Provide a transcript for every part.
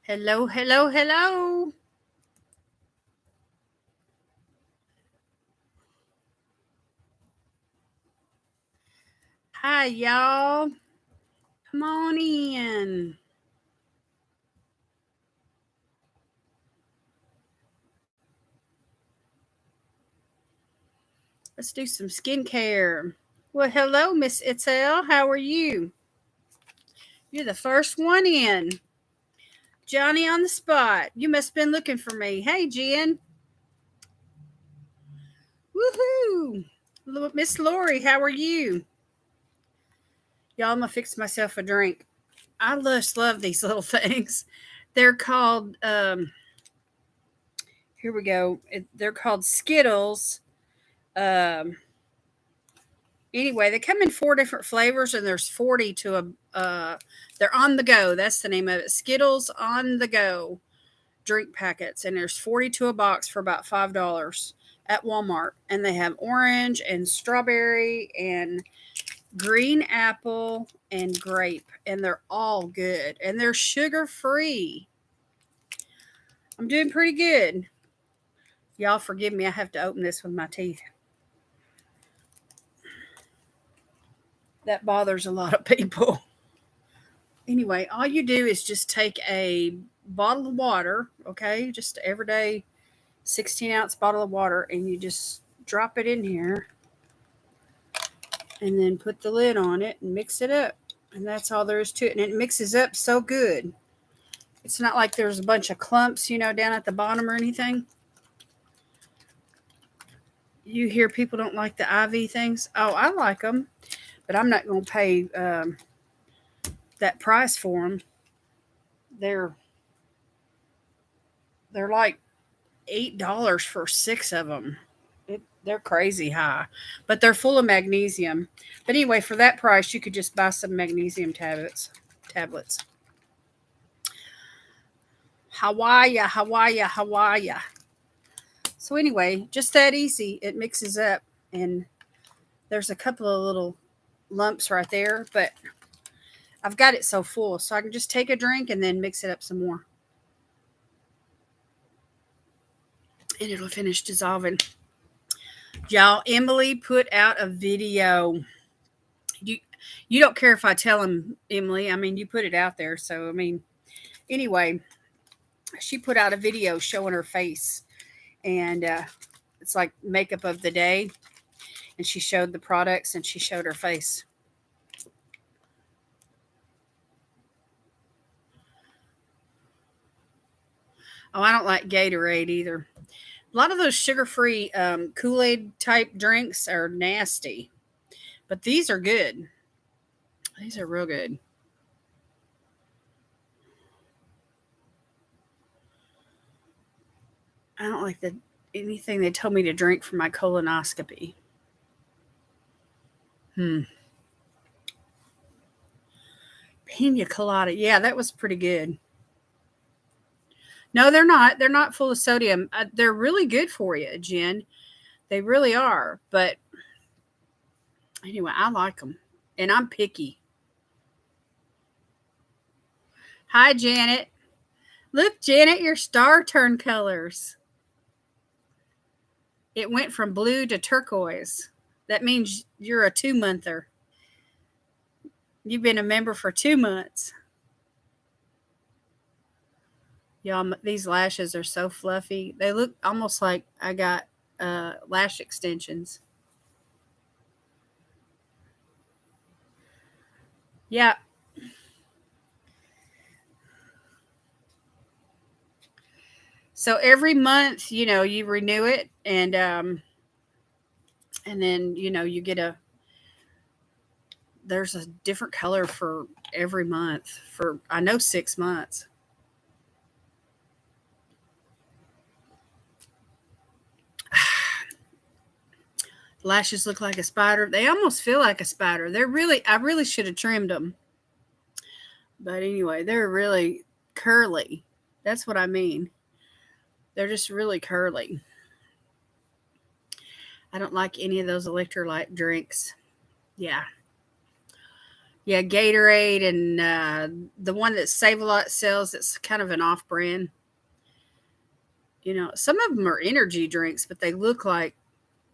Hello, hello, hello. Hi, y'all. Come on in. Let's do some skincare. Well, hello, Miss Itzel. How are you? You're the first one in. Johnny on the spot. You must have been looking for me. Hey, Jen. Woohoo. Miss Lori, how are you? Y'all, I'm going to fix myself a drink. I just love these little things. They're called, here we go. They're called Skittles. Um, anyway, they come in 4 different flavors, and there's 40 to a. They're on the go. That's the name of it. Skittles on the go drink packets, and there's 40 to a box for about $5 at Walmart. And they have orange and strawberry and green apple and grape, and they're all good, and they're sugar free. I'm doing pretty good. Y'all forgive me. I have to open this with my teeth. That bothers a lot of people. Anyway, all you do is just take a bottle of water, okay? Just everyday 16-ounce bottle of water, and you just drop it in here and then put the lid on it and mix it up. And that's all there is to it. And it mixes up so good. It's not like there's a bunch of clumps, down at the bottom or anything. You hear people don't like the IV things. Oh, I like them, but I'm not going to pay that price for them. They're like $8 for 6 of them. They're crazy high, but they're full of magnesium. But anyway, for that price, you could just buy some magnesium tablets. Hawaii, Hawaii, Hawaii. So anyway, just that easy. It mixes up, and there's a couple of little lumps right there, but I've got it so full, so I can just take a drink and then mix it up some more. And it'll finish dissolving. Y'all, Emily put out a video. You don't care if I tell him, Emily. I mean, you put it out there. So, anyway, she put out a video showing her face. And it's like makeup of the day. And she showed the products and she showed her face. Oh, I don't like Gatorade either. A lot of those sugar-free Kool-Aid type drinks are nasty. But these are good. These are real good. I don't like anything they told me to drink for my colonoscopy. Pina colada. Yeah, that was pretty good. No, they're not. They're not full of sodium. They're really good for you, Jen. They really are. But anyway, I like them. And I'm picky. Hi, Janet. Look, Janet, your star turned colors. It went from blue to turquoise. That means you're a 2-monther. You've been a member for 2 months. Y'all, these lashes are so fluffy. They look almost like I got lash extensions. Yeah. So every month, you renew it, and then you get there's a different color for every month for I know 6 months. Lashes look like a spider. They almost feel like a spider. I really should have trimmed them. But anyway, they're really curly. That's what I mean. They're just really curly. I don't like any of those electrolyte drinks. Yeah. Yeah, Gatorade and the one that Save a Lot sells. It's kind of an off-brand. Some of them are energy drinks, but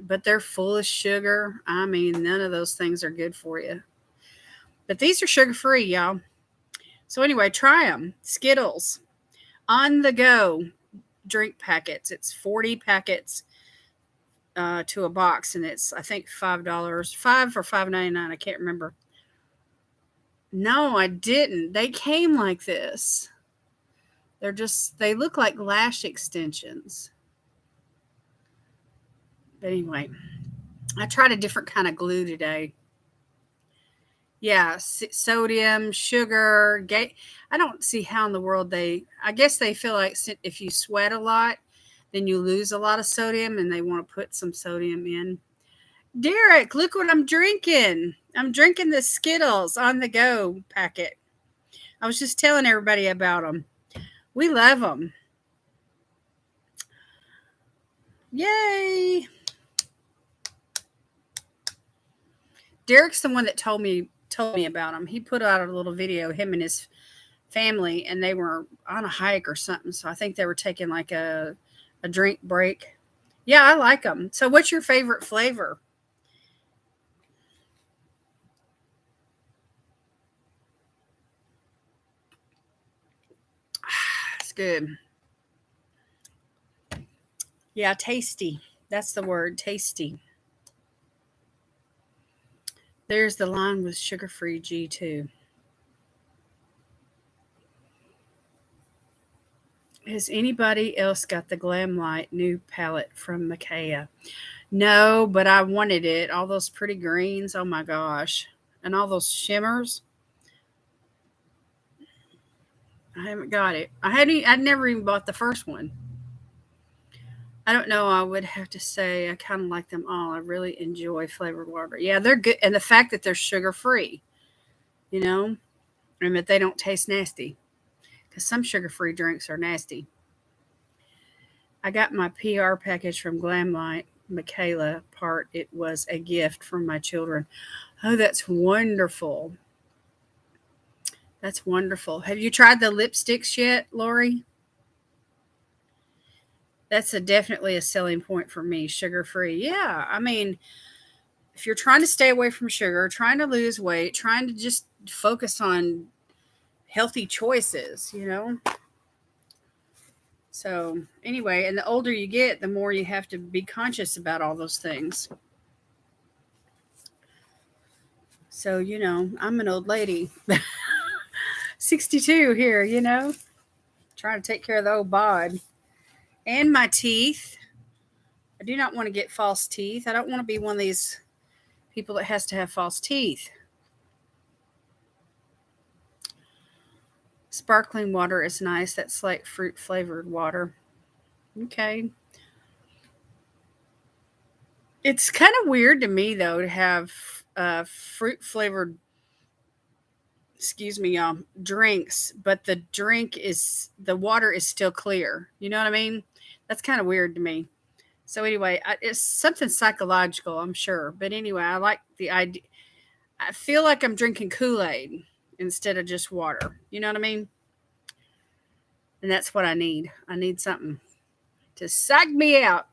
but they're full of sugar. I mean, none of those things are good for you. But these are sugar-free, y'all. So anyway, try them. Skittles on the go drink packets. It's 40 packets to a box, and it's I think $5, 5 or $5.99. I can't remember. No, I didn't. They came like this. They look like lash extensions. But anyway, I tried a different kind of glue today. Yeah, sodium, sugar. I don't see how in the world I guess they feel like if you sweat a lot, then you lose a lot of sodium and they want to put some sodium in. Derek, look what I'm drinking. I'm drinking the Skittles on the go packet. I was just telling everybody about them. We love them. Yay. Derek's the one that told me about them. He put out a little video, him and his family, and they were on a hike or something. So I think they were taking like a drink break. Yeah, I like them. So what's your favorite flavor? It's good. Yeah, tasty. That's the word, tasty. There's the line with sugar-free G2. Has anybody else got the Glam Light new palette from Micaiah? No, but I wanted it. All those pretty greens. Oh my gosh. And all those shimmers. I haven't got it. I'd never even bought the first one. I don't know. I would have to say I kind of like them all. I really enjoy flavored water. Yeah, they're good. And the fact that they're sugar free, you know, and that they don't taste nasty. Because some sugar free drinks are nasty. I got my PR package from Glamlight. Michaela part. It was a gift from my children. Oh, that's wonderful. That's wonderful. Have you tried the lipsticks yet, Lori? That's definitely a selling point for me. Sugar free. Yeah. I mean, if you're trying to stay away from sugar, trying to lose weight, trying to just focus on healthy choices. So, anyway, and the older you get, the more you have to be conscious about all those things. So, I'm an old lady, 62 here, trying to take care of the old bod and my teeth. I do not want to get false teeth. I don't want to be one of these people that has to have false teeth. Sparkling water is nice. That's like fruit flavored water. Okay. It's kind of weird to me though to have fruit flavored, excuse me, drinks, but the water is still clear. You know what I mean? That's kind of weird to me. So anyway, it's something psychological, I'm sure. But anyway, I like the idea. I feel like I'm drinking Kool-Aid instead of just water. You know what I mean? And that's what I need. I need something to psych me out.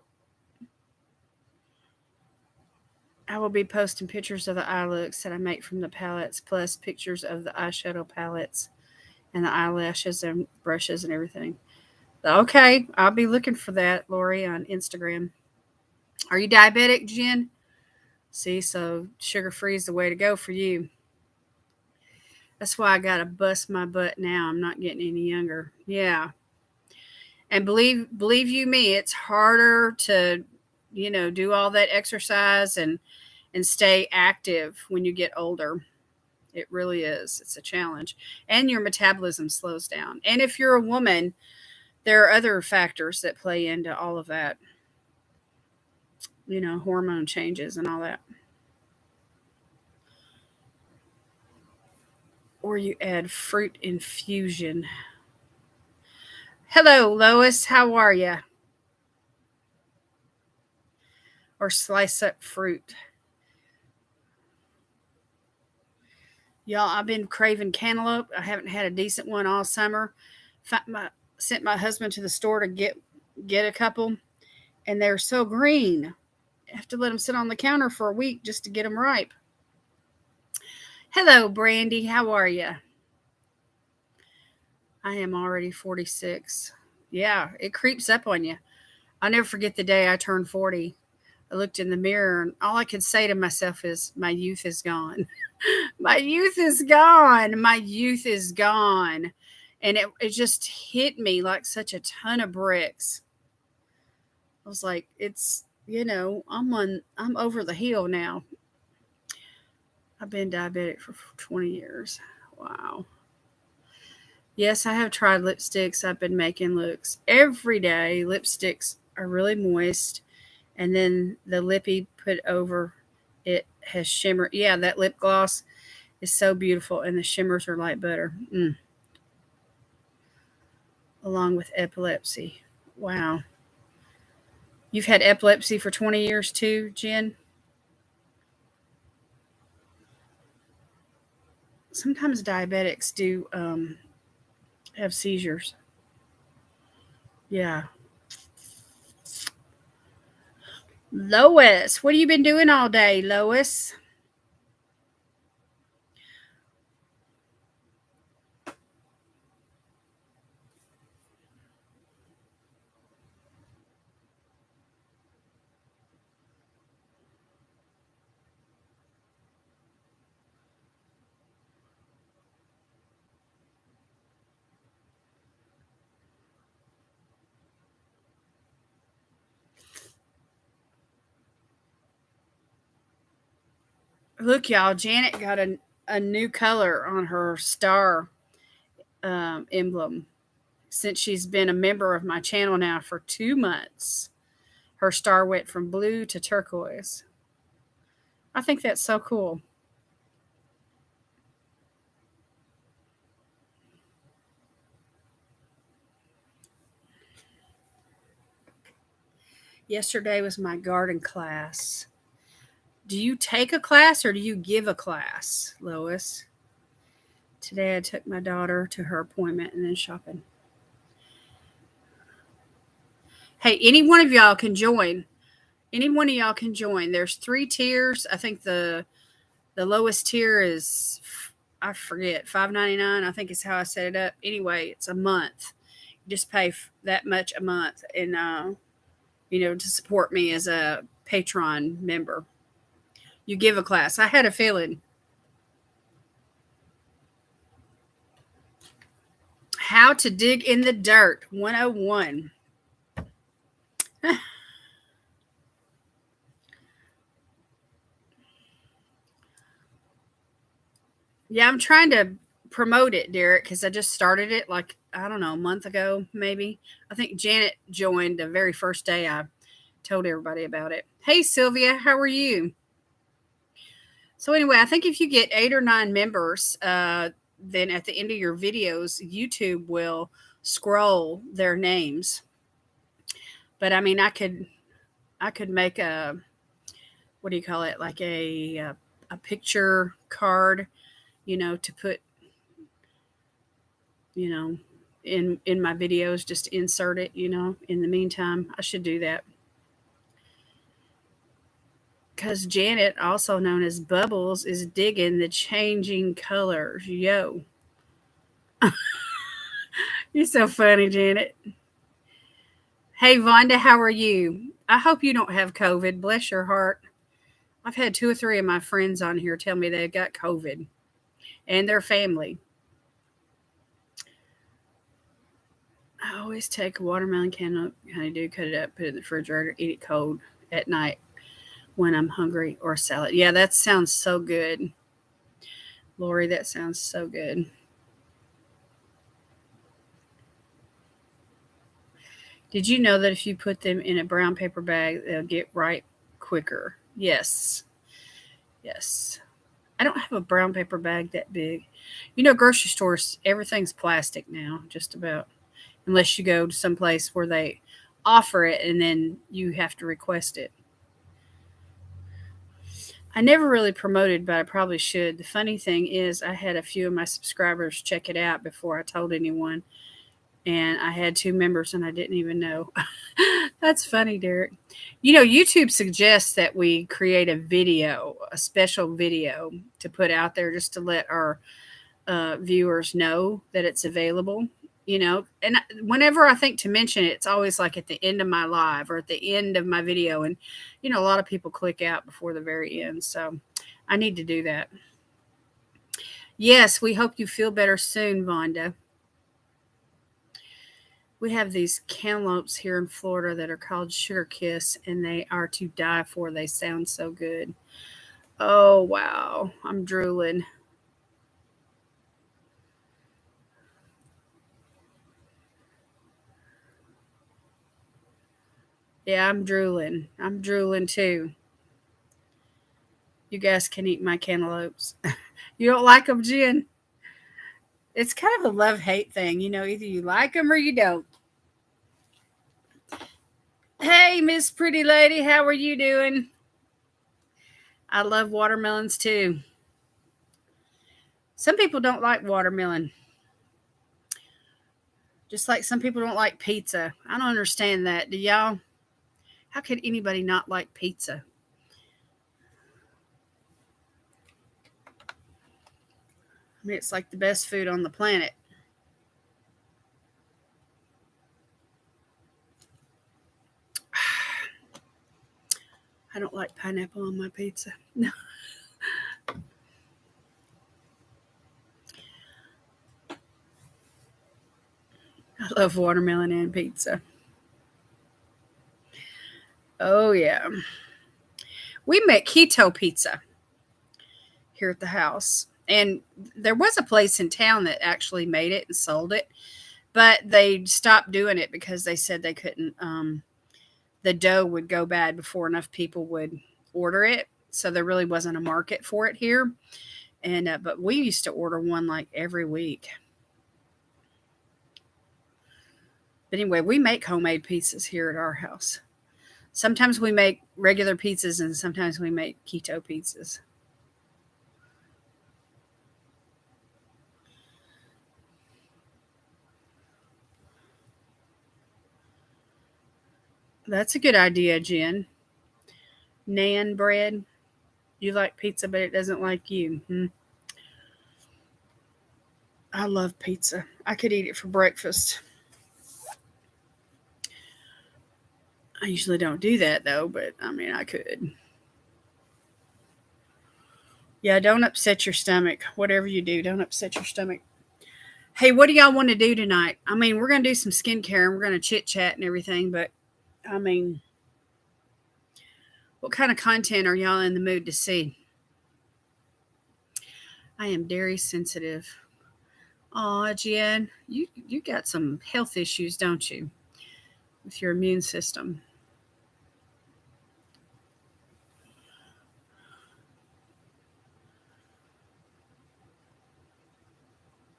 I will be posting pictures of the eye looks that I make from the palettes, plus pictures of the eyeshadow palettes and the eyelashes and brushes and everything. Okay, I'll be looking for that, Lori, on Instagram. Are you diabetic, Jen? See, so sugar free is the way to go for you. That's why I gotta bust my butt now. I'm not getting any younger. Yeah. And believe you me, it's harder to, do all that exercise and stay active when you get older. It really is. It's a challenge. And your metabolism slows down. And if you're a woman, there are other factors that play into all of that. Hormone changes and all that. Or you add fruit infusion. Hello, Lois. How are you? Or slice up fruit. Y'all, I've been craving cantaloupe. I haven't had a decent one all summer. Sent my husband to the store to get a couple, and they're so green. I have to let them sit on the counter for a week just to get them ripe. Hello, Brandy. How are you? I am already 46. Yeah, it creeps up on you. I'll never forget the day I turned 40. I looked in the mirror and all I could say to myself is, my youth is gone. My youth is gone. My youth is gone. And it just hit me like such a ton of bricks. I was like, I'm over the hill now. I've been diabetic for 20 years. Wow. Yes, I have tried lipsticks. I've been making looks every day. Lipsticks are really moist, and then the lippy put over it has shimmer. Yeah, that lip gloss is so beautiful, and the shimmers are like butter. Along with epilepsy. Wow. You've had epilepsy for 20 years too, Jen? Sometimes diabetics do have seizures. Yeah. Lois, what have you been doing all day, Lois? Look, y'all, Janet got a new color on her star emblem since she's been a member of my channel now for 2 months. Her star went from blue to turquoise. I think that's so cool. Yesterday was my garden class. Do you take a class or do you give a class, Lois? Today I took my daughter to her appointment and then shopping. Hey, any one of y'all can join. Any one of y'all can join. There's 3 tiers. I think the lowest tier is, I forget, $5.99. I think is how I set it up. Anyway, it's a month. You just pay that much a month, and to support me as a Patreon member. You give a class. I had a feeling. How to dig in the dirt 101. Yeah, I'm trying to promote it, Derek, because I just started it like, I don't know, a month ago, maybe. I think Janet joined the very first day I told everybody about it. Hey, Sylvia, how are you? So, anyway, I think if you get 8 or 9 members, then at the end of your videos, YouTube will scroll their names. But I mean, I could make a, what do you call it, like a picture card, to put, you know, in my videos, just insert it, in the meantime. I should do that. Because Janet, also known as Bubbles, is digging the changing colors. Yo. You're so funny, Janet. Hey, Vonda, how are you? I hope you don't have COVID. Bless your heart. I've had 2 or 3 of my friends on here tell me they've got COVID and their family. I always take a watermelon cantaloupe, honeydew, cut it up, put it in the refrigerator, eat it cold at night when I'm hungry, or salad. Yeah, that sounds so good. Lori, that sounds so good. Did you know that if you put them in a brown paper bag, they'll get ripe quicker? Yes. Yes. I don't have a brown paper bag that big. Grocery stores, everything's plastic now, just about. Unless you go to some place where they offer it and then you have to request it. I never really promoted, but I probably should. The funny thing is, I had a few of my subscribers check it out before I told anyone. And I had 2 members and I didn't even know. That's funny, Derek. You know, YouTube suggests that we create a video, a special video to put out there just to let our viewers know that it's available. You know, and whenever I think to mention it, it's always like at the end of my live or at the end of my video. And, you know, a lot of people click out before the very end. So I need to do that. Yes, we hope you feel better soon, Vonda. We have these cantaloupes here in Florida that are called Sugar Kiss, and they are to die for. They sound so good. Oh, wow. I'm drooling. Yeah, I'm drooling. I'm drooling too. You guys can eat my cantaloupes. You don't like them, Jen? It's kind of a love hate thing. You know, either you like them or you don't. Hey, Miss Pretty Lady, how are you doing? I love watermelons too. Some people don't like watermelon. Just like some people don't like pizza. I don't understand that. Do y'all? How could anybody not like pizza? I mean, it's like the best food on the planet. I don't like pineapple on my pizza. No. I love watermelon and pizza. Oh, yeah. We make keto pizza here at the house. And there was a place in town that actually made it and sold it, but they stopped doing it because they said they couldn't, the dough would go bad before enough people would order it. So there really wasn't a market for it here. And, but we used to order one like every week. But anyway, we make homemade pizzas here at our house. Sometimes we make regular pizzas and sometimes we make keto pizzas. That's a good idea, Jen. Nan bread. You like pizza, but it doesn't like you. I love pizza. I could eat it for breakfast. I usually don't do that though, but I mean, I could. Yeah, don't upset your stomach. Whatever you do, don't upset your stomach. Hey, what do y'all want to do tonight? I mean, we're going to do some skincare and we're going to chit chat and everything, but I mean, what kind of content are y'all in the mood to see? I am dairy sensitive. Aw, Jen, you got some health issues, don't you? With your immune system.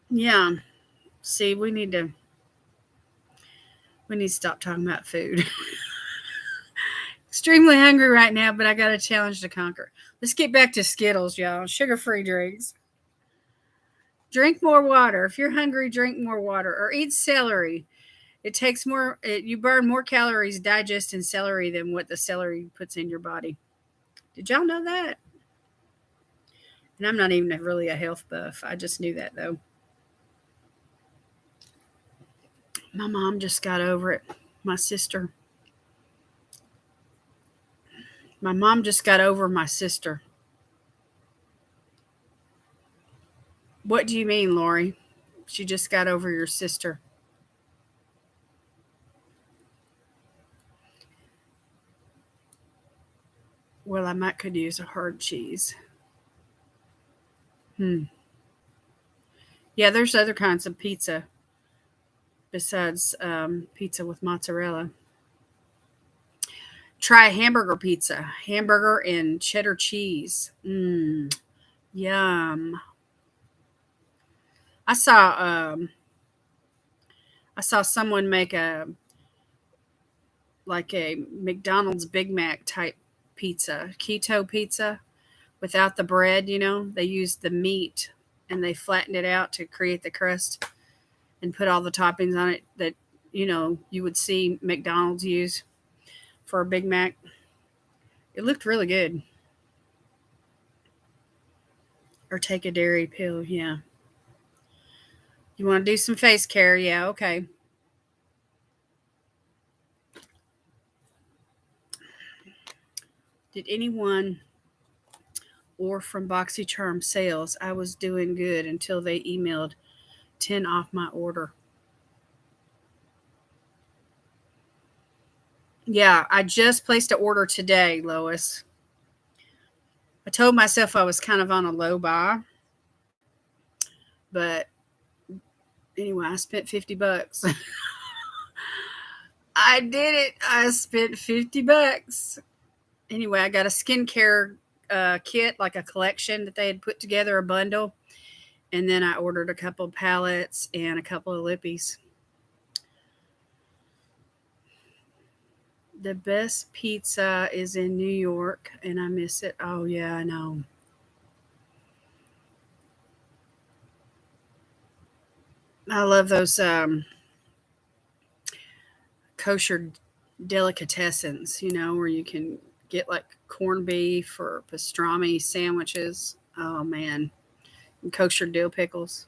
Yeah. See, we need to stop talking about food. Extremely hungry right now, but I got a challenge to conquer. Let's get back to Skittles, y'all. Sugar-free drinks. Drink more water. If you're hungry, drink more water or eat celery. It takes more, you burn more calories digesting celery than what the celery puts in your body. Did y'all know that? And I'm not even really a health buff. I just knew that though. My mom just got over it. My sister. My mom just got over my sister. What do you mean, Lori? She just got over your sister. Well, I might could use a hard cheese. Hmm. Yeah, there's other kinds of pizza besides pizza with mozzarella. Try hamburger pizza, hamburger and cheddar cheese. Yum. I saw I saw someone make a McDonald's Big Mac type pizza, keto pizza without the bread, they used the meat and they flattened it out to create the crust and put all the toppings on it that, you would see McDonald's use for a Big Mac. It looked really good. Or take a dairy pill, yeah. You want to do some face care? Yeah, okay. Did anyone or from BoxyCharm sales? I was doing good until they emailed 10 off my order. Yeah, I just placed an order today, Lois. I told myself I was kind of on a low buy, but anyway, I spent $50. I did it. I spent $50. Anyway, I got a skincare kit, like a collection that they had put together, a bundle. And then I ordered a couple of palettes and a couple of lippies. The best pizza is in New York, and I miss it. Oh, yeah, I know. I love those kosher delicatessens, where you can get like corned beef or pastrami sandwiches. Oh, man. And kosher dill pickles.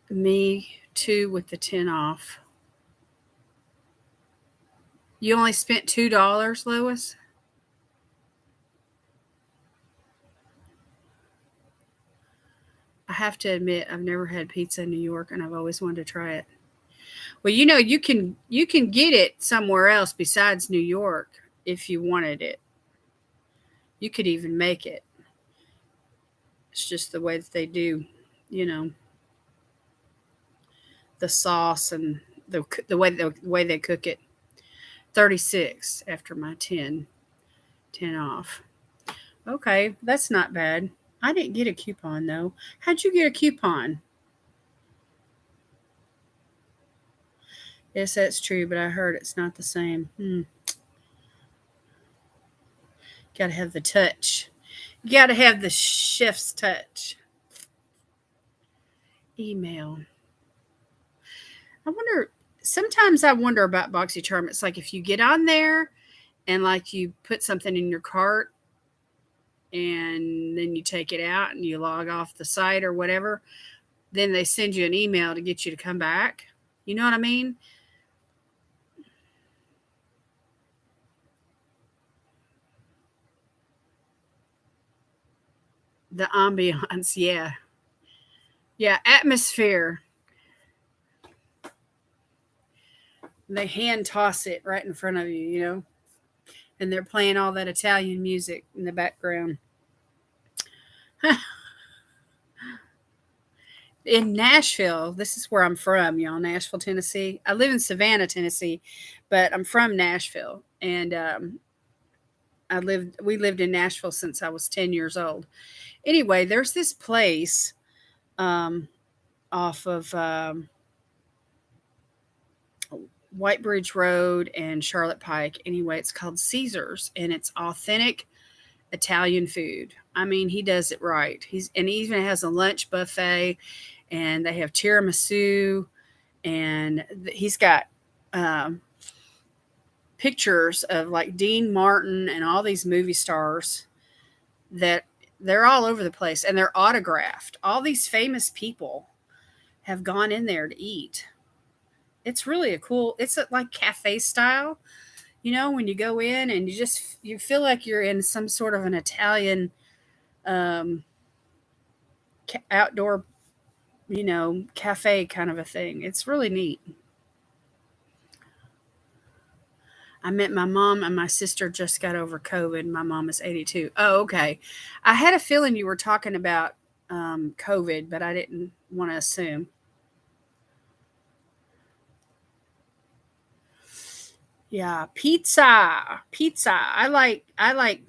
Me too, with the 10 off. You only spent $2, Lois? I have to admit, I've never had pizza in New York, and I've always wanted to try it. Well, you can get it somewhere else besides New York if you wanted it. You could even make it. It's just the way that they do, you know, the sauce and the way they cook it. 36 after my 10 off. Okay, that's not bad. I didn't get a coupon though. How'd you get a coupon? Yes, that's true, but I heard it's not the same. Gotta have the touch. You gotta have the chef's touch. Email. Sometimes I wonder about BoxyCharm. It's like if you get on there and like you put something in your cart and then you take it out and you log off the site or whatever, then they send you an email to get you to come back. You know what I mean? The ambiance, yeah. Yeah, atmosphere. They hand toss it right in front of you, and they're playing all that Italian music in the background. In Nashville, this is where I'm from, y'all, Nashville, Tennessee. I live in Savannah, Tennessee, but I'm from Nashville, and we lived in Nashville since I was 10 years old. Anyway, there's this place um, off of White Bridge Road and Charlotte Pike. Anyway, it's called Caesar's, and it's authentic Italian food. I mean, he does it right. He even has a lunch buffet, and they have tiramisu, and he's got um, pictures of like Dean Martin and all these movie stars that they're all over the place, and they're autographed. All these famous people have gone in there to eat. It's really a cool. It's like cafe style. When you go in and you feel like you're in some sort of an Italian um, outdoor, cafe kind of a thing. It's really neat. I met my mom and my sister just got over COVID. My mom is 82. Oh, okay. I had a feeling you were talking about COVID, but I didn't want to assume. Yeah, pizza. I like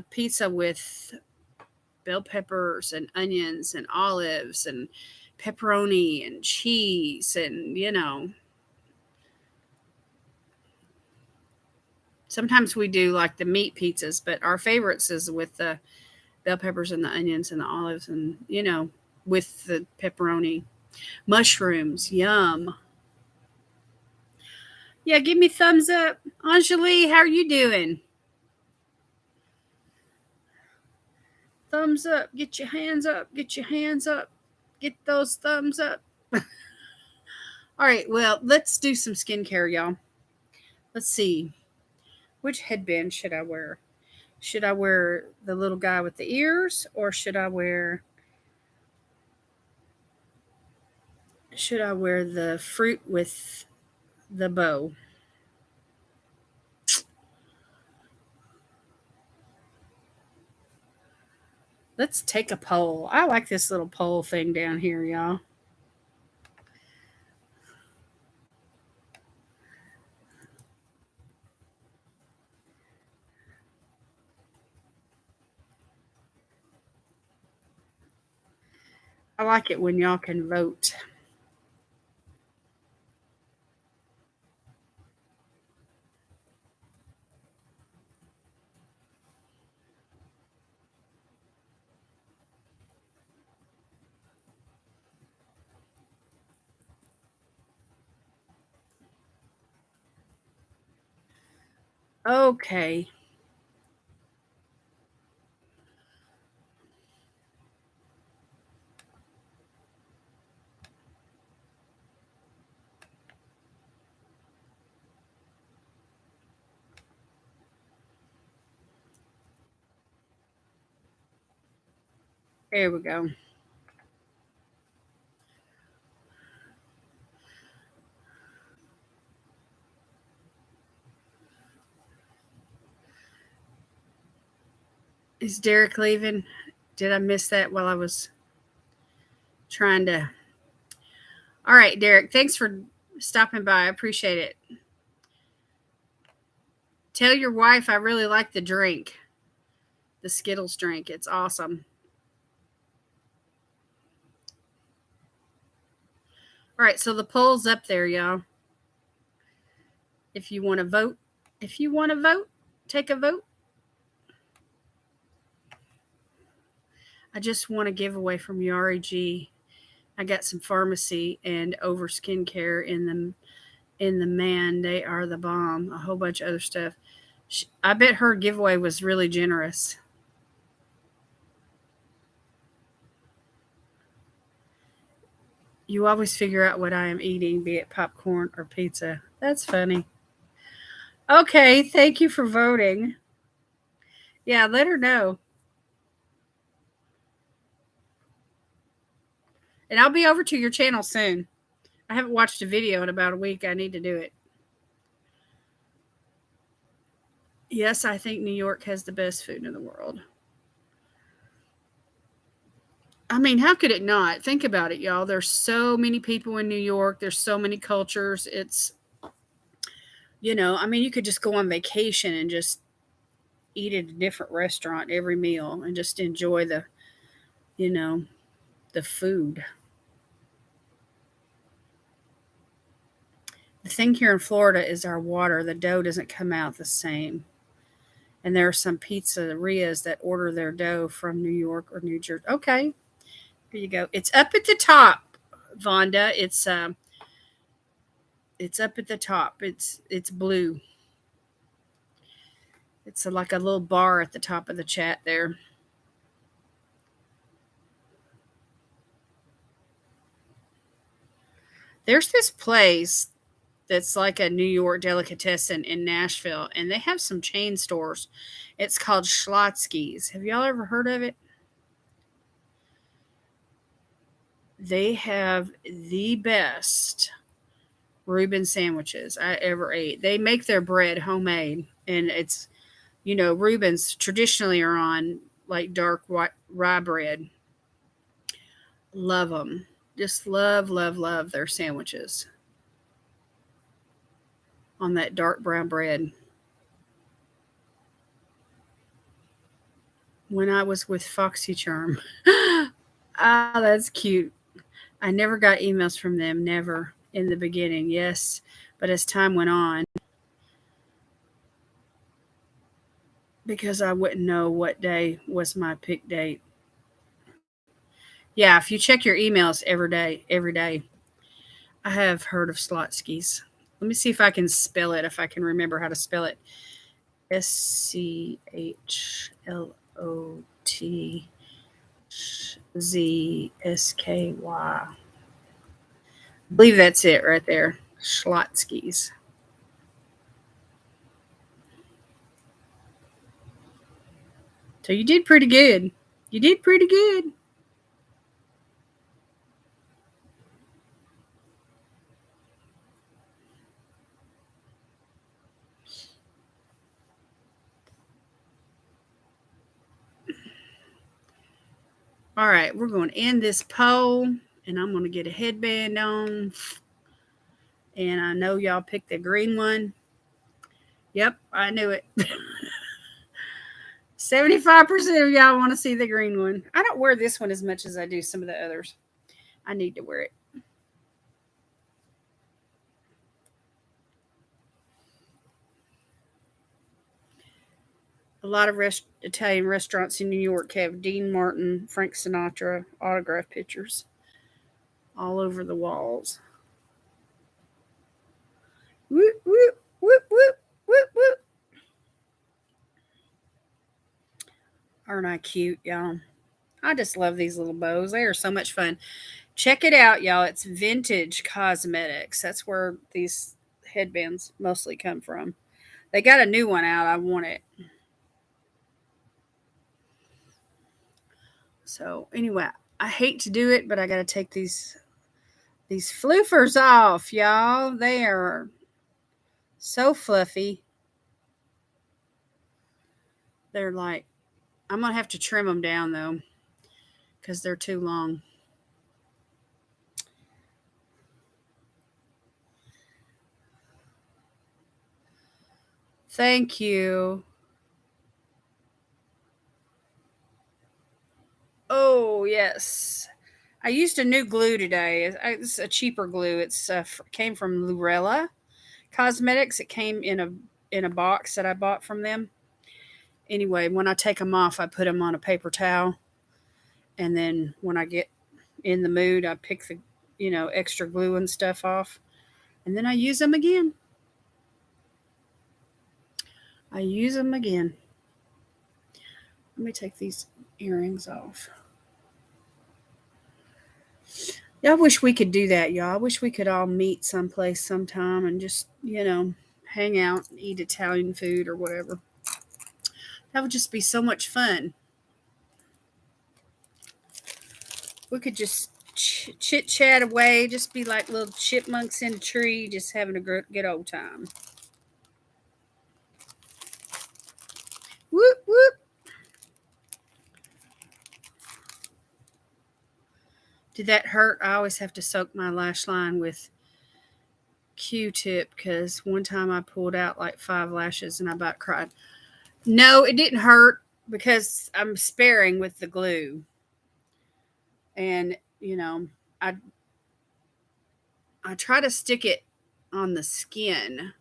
pizza with bell peppers and onions and olives and pepperoni and cheese and Sometimes we do like the meat pizzas, but our favorites is with the bell peppers and the onions and the olives and, with the pepperoni. Mushrooms, yum. Yeah, give me thumbs up. Anjali, how are you doing? Thumbs up. Get your hands up. Get your hands up. Get those thumbs up. All right, well, let's do some skincare, y'all. Let's see. Which headband should I wear? Should I wear the little guy with the ears or should I wear the fruit with the bow? Let's take a poll. I like this little poll thing down here, y'all. I like it when y'all can vote. Okay. There we go. Is Derek leaving? Did I miss that while I was trying to? All right, Derek, thanks for stopping by. I appreciate it. Tell your wife I really like the drink, the Skittles drink. It's awesome. All right, so the poll's up there, y'all. If you want to vote, take a vote. I just want a giveaway from Yari G. I got some pharmacy and over skincare in the man. They are the bomb. A whole bunch of other stuff. I bet her giveaway was really generous. You always figure out what I am eating, be it popcorn or pizza. That's funny. Okay, thank you for voting. Yeah, let her know. And I'll be over to your channel soon. I haven't watched a video in about a week. I need to do it. Yes, I think New York has the best food in the world. I mean, how could it not? Think about it, y'all. There's so many people in New York. There's so many cultures. It's, I mean, you could just go on vacation and just eat at a different restaurant every meal and just enjoy you know, the food. The thing here in Florida is our water. The dough doesn't come out the same. And there are some pizzerias that order their dough from New York or New Jersey. Okay, here you go. It's up at the top, Vonda. It's up at the top. It's blue. It's like a little bar at the top of the chat there. There's this place that's like a New York delicatessen in Nashville, and they have some chain stores. It's called Schlotsky's. Have y'all ever heard of it? They have the best Reuben sandwiches I ever ate. They make their bread homemade, and it's, Reubens traditionally are on like dark white rye bread. Love them. Just love, love, love their sandwiches on that dark brown bread. When I was with Foxy Charm. Ah, that's cute. I never got emails from them, never in the beginning, yes. But as time went on, because I wouldn't know what day was my pick date. Yeah, if you check your emails every day, I have heard of Slotskis. Let me see if I can spell it, if I can remember how to spell it. SCHLOTZSKY. I believe that's it right there. Schlotskis. So you did pretty good. You did pretty good. All right, we're going to end this poll, and I'm going to get a headband on. And I know y'all picked the green one. Yep, I knew it. 75% of y'all want to see the green one. I don't wear this one as much as I do some of the others. I need to wear it. A lot of Italian restaurants in New York have Dean Martin, Frank Sinatra autograph pictures all over the walls. Whoop, whoop, whoop, whoop, whoop, whoop. Aren't I cute, y'all? I just love these little bows. They are so much fun. Check it out, y'all. It's Vintage Cosmetics. That's where these headbands mostly come from. They got a new one out. I want it. So anyway, I hate to do it, but I got to take these floofers off, y'all. They are so fluffy. They're like, I'm going to have to trim them down though, because they're too long. Thank you. Oh, yes. I used a new glue today. It's a cheaper glue. It's came from Lurella Cosmetics. It came in a box that I bought from them. Anyway, when I take them off, I put them on a paper towel, and then when I get in the mood, I pick the extra glue and stuff off, and then I use them again. I use them again. Let me take these earrings off. Yeah, I wish we could do that, y'all. I wish we could all meet someplace sometime and just, hang out and eat Italian food or whatever. That would just be so much fun. We could just chit chat away, just be like little chipmunks in a tree, just having a good old time. Whoop, whoop. Did that hurt? I always have to soak my lash line with Q-tip because one time I pulled out like 5 lashes and I about cried. No, it didn't hurt because I'm sparing with the glue. And, I try to stick it on the skin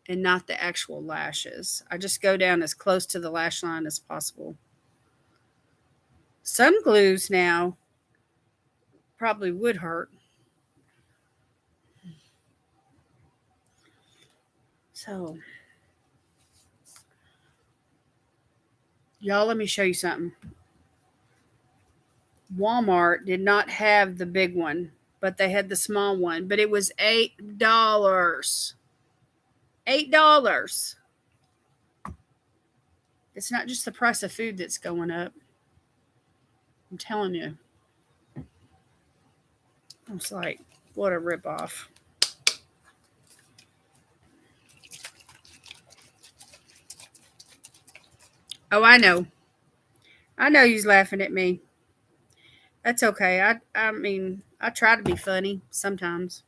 and not the actual lashes. I just go down as close to the lash line as possible. Some glues now probably would hurt. So, y'all, let me show you something. Walmart did not have the big one, but they had the small one, but it was $8. $8. It's not just the price of food that's going up. I'm telling you. It's like, what a ripoff. Oh, I know. I know you's laughing at me. That's okay. I mean, I try to be funny sometimes.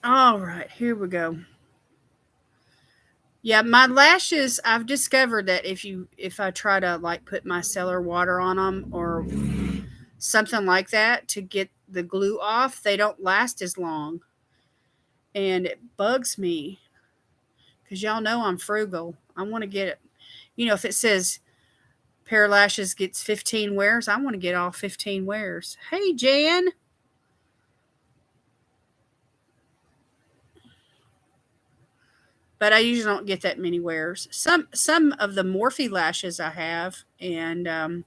All right, here we go. Yeah, my lashes, I've discovered that if I try to like put micellar water on them or something like that to get the glue off, they don't last as long. And it bugs me. because y'all know I'm frugal. I want to get it. If it says pair of lashes gets 15 wears, I want to get all 15 wears. Hey, Jan. But I usually don't get that many wears. Some of the Morphe lashes I have, and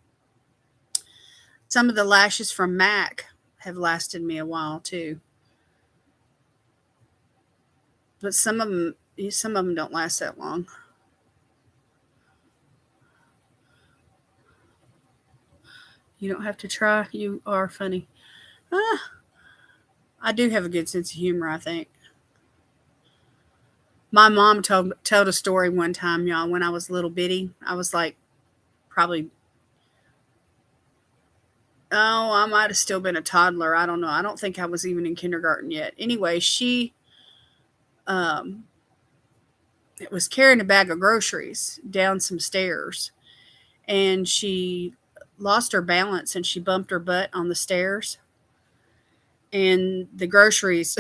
some of the lashes from MAC have lasted me a while too. But some of them don't last that long. You don't have to try. You are funny. Ah, I do have a good sense of humor, I think. My mom told a story one time, y'all, when I was little bitty. I was like probably, oh, I might have still been a toddler. I don't know. I don't think I was even in kindergarten yet. Anyway, she um, was carrying a bag of groceries down some stairs, and she lost her balance and she bumped her butt on the stairs. And the groceries,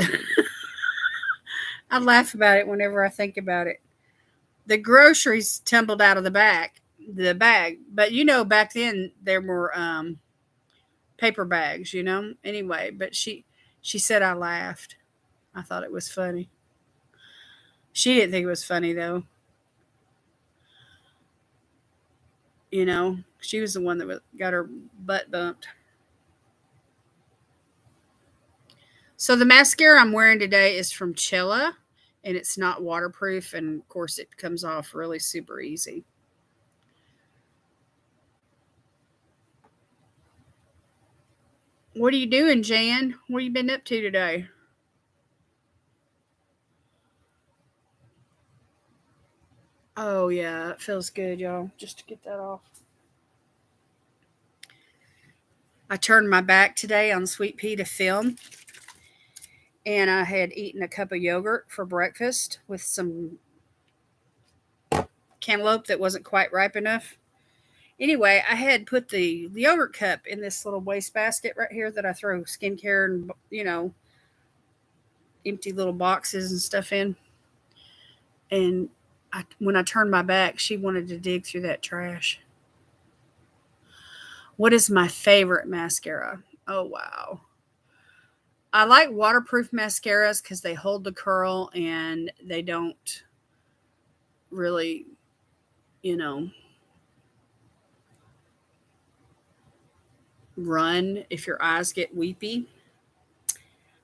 I laugh about it whenever I think about it. The groceries tumbled out of the bag. But back then there were paper bags. Anyway, but she said I laughed. I thought it was funny. She didn't think it was funny though. She was the one that got her butt bumped. So the mascara I'm wearing today is from Chilla, and it's not waterproof, and of course it comes off really super easy. What are you doing, Jan? What have you been up to today? Oh yeah, it feels good, y'all. Just to get that off. I turned my back today on Sweet Pea to film, and I had eaten a cup of yogurt for breakfast with some cantaloupe that wasn't quite ripe enough. Anyway, I had put the yogurt cup in this little waste basket right here that I throw skincare and empty little boxes and stuff in. And when I turned my back, she wanted to dig through that trash. What is my favorite mascara? Oh wow. I like waterproof mascaras because they hold the curl and they don't really, you know, run if your eyes get weepy.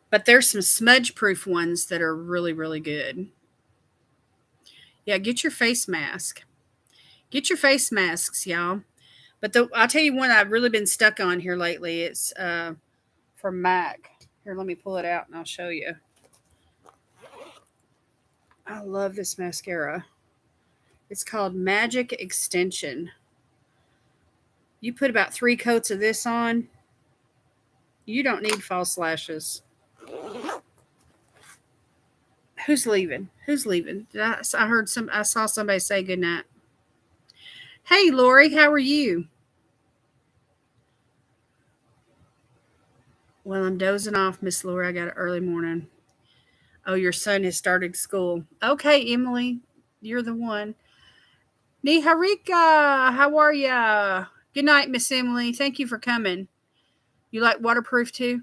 But there's some smudge proof ones that are really, really good. Yeah, get your face mask. Get your face masks, y'all. But I'll tell you one I've really been stuck on here lately. It's from MAC. Here, let me pull it out and I'll show you. I love this mascara. It's called Magic Extension. You put about 3 coats of this on, you don't need false lashes. Who's leaving? Who's leaving? I saw somebody say goodnight. Hey, Lori, how are you? Well, I'm dozing off, Miss Lori. I got an early morning. Oh, your son has started school. Okay, Emily, you're the one. Niharika, how are ya? Good night, Miss Emily. Thank you for coming. You like waterproof too?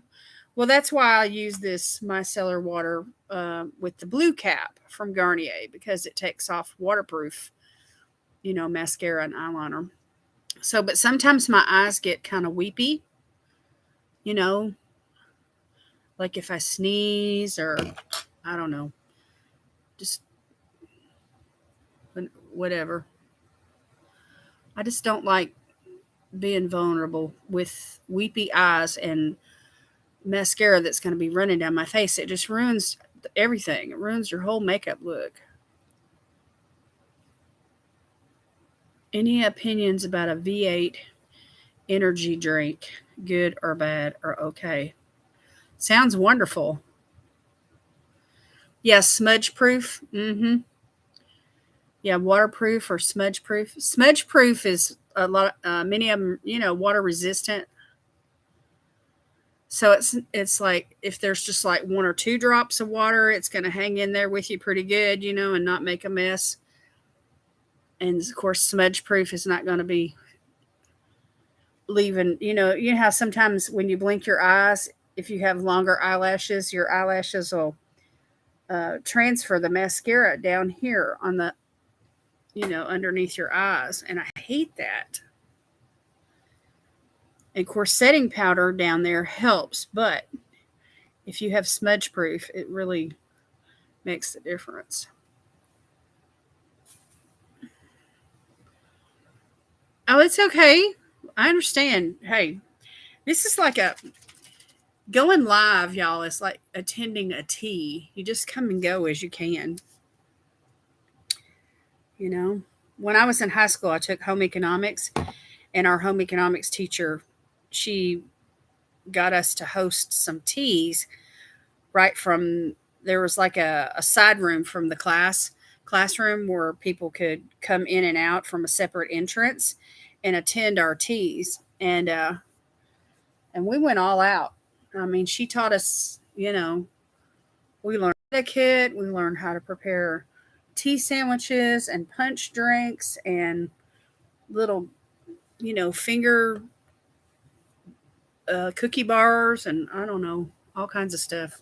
Well, that's why I use this micellar water with the blue cap from Garnier, because it takes off waterproof, mascara and eyeliner. So, but sometimes my eyes get kind of weepy, you know, like if I sneeze or I don't know, just whatever. I just don't like being vulnerable with weepy eyes and mascara that's going to be running down my face. It just ruins everything. It ruins your whole makeup look. Any opinions about a V8 energy drink? Good or bad or okay? Sounds wonderful. Yes, smudge proof. Mm-hmm. Yeah, waterproof or smudge proof. Smudge proof is a lot. Many of them, water resistant. So it's like if there's just like one or two drops of water, it's going to hang in there with you pretty good, and not make a mess. And of course, smudge proof is not going to be leaving. You know how sometimes when you blink your eyes, if you have longer eyelashes, your eyelashes will transfer the mascara down here on the underneath your eyes, and I hate that. And of course, setting powder down there helps, but if you have smudge proof, it really makes the difference. Oh, it's okay. I understand. Hey, this is like a going live, y'all. It's like attending a tea. You just come and go as you can. You know, when I was in high school, I took home economics, and our home economics teacher, she got us to host some teas right from there was like a side room from the classroom where people could come in and out from a separate entrance and attend our teas, and we went all out. I mean, she taught us, we learned etiquette, we learned how to prepare tea sandwiches and punch drinks and little, finger cookie bars, and I don't know, all kinds of stuff.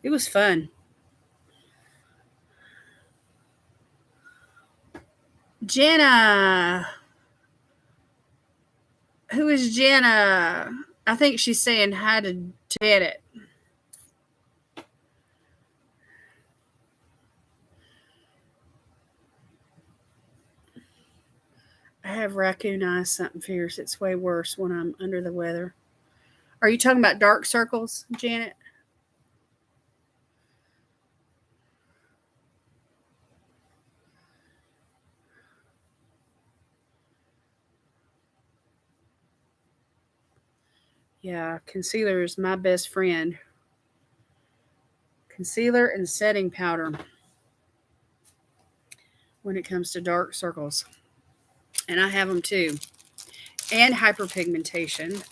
It was fun. Jenna, who is Jenna? I think she's saying hi to Janet. I have raccoon eyes, something fierce. It's way worse when I'm under the weather. Are you talking about dark circles, Janet? Yeah, concealer is my best friend. Concealer and setting powder when it comes to dark circles. And I have them too. And hyperpigmentation.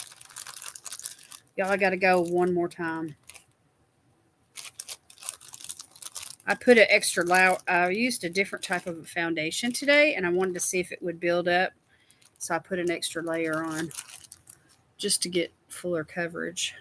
Y'all, I got to go one more time. I put an extra I used a different type of foundation today, and I wanted to see if it would build up. So I put an extra layer on just to get fuller coverage.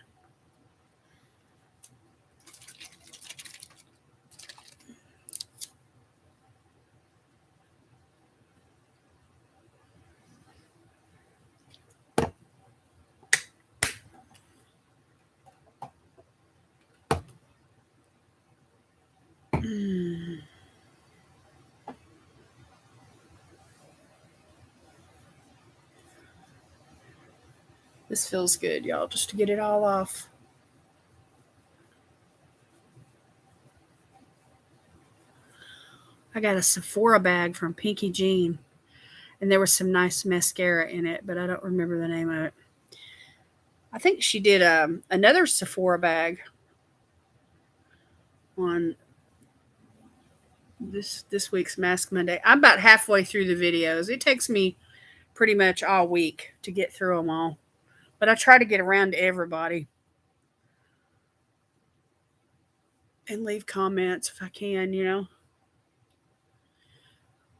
This feels good, y'all, just to get it all off. I got a Sephora bag from Pinky Jean, and there was some nice mascara in it, but I don't remember the name of it. I think she did another Sephora bag on this week's Mask Monday. I'm about halfway through the videos. It takes me pretty much all week to get through them all, but I try to get around to everybody and leave comments if I can.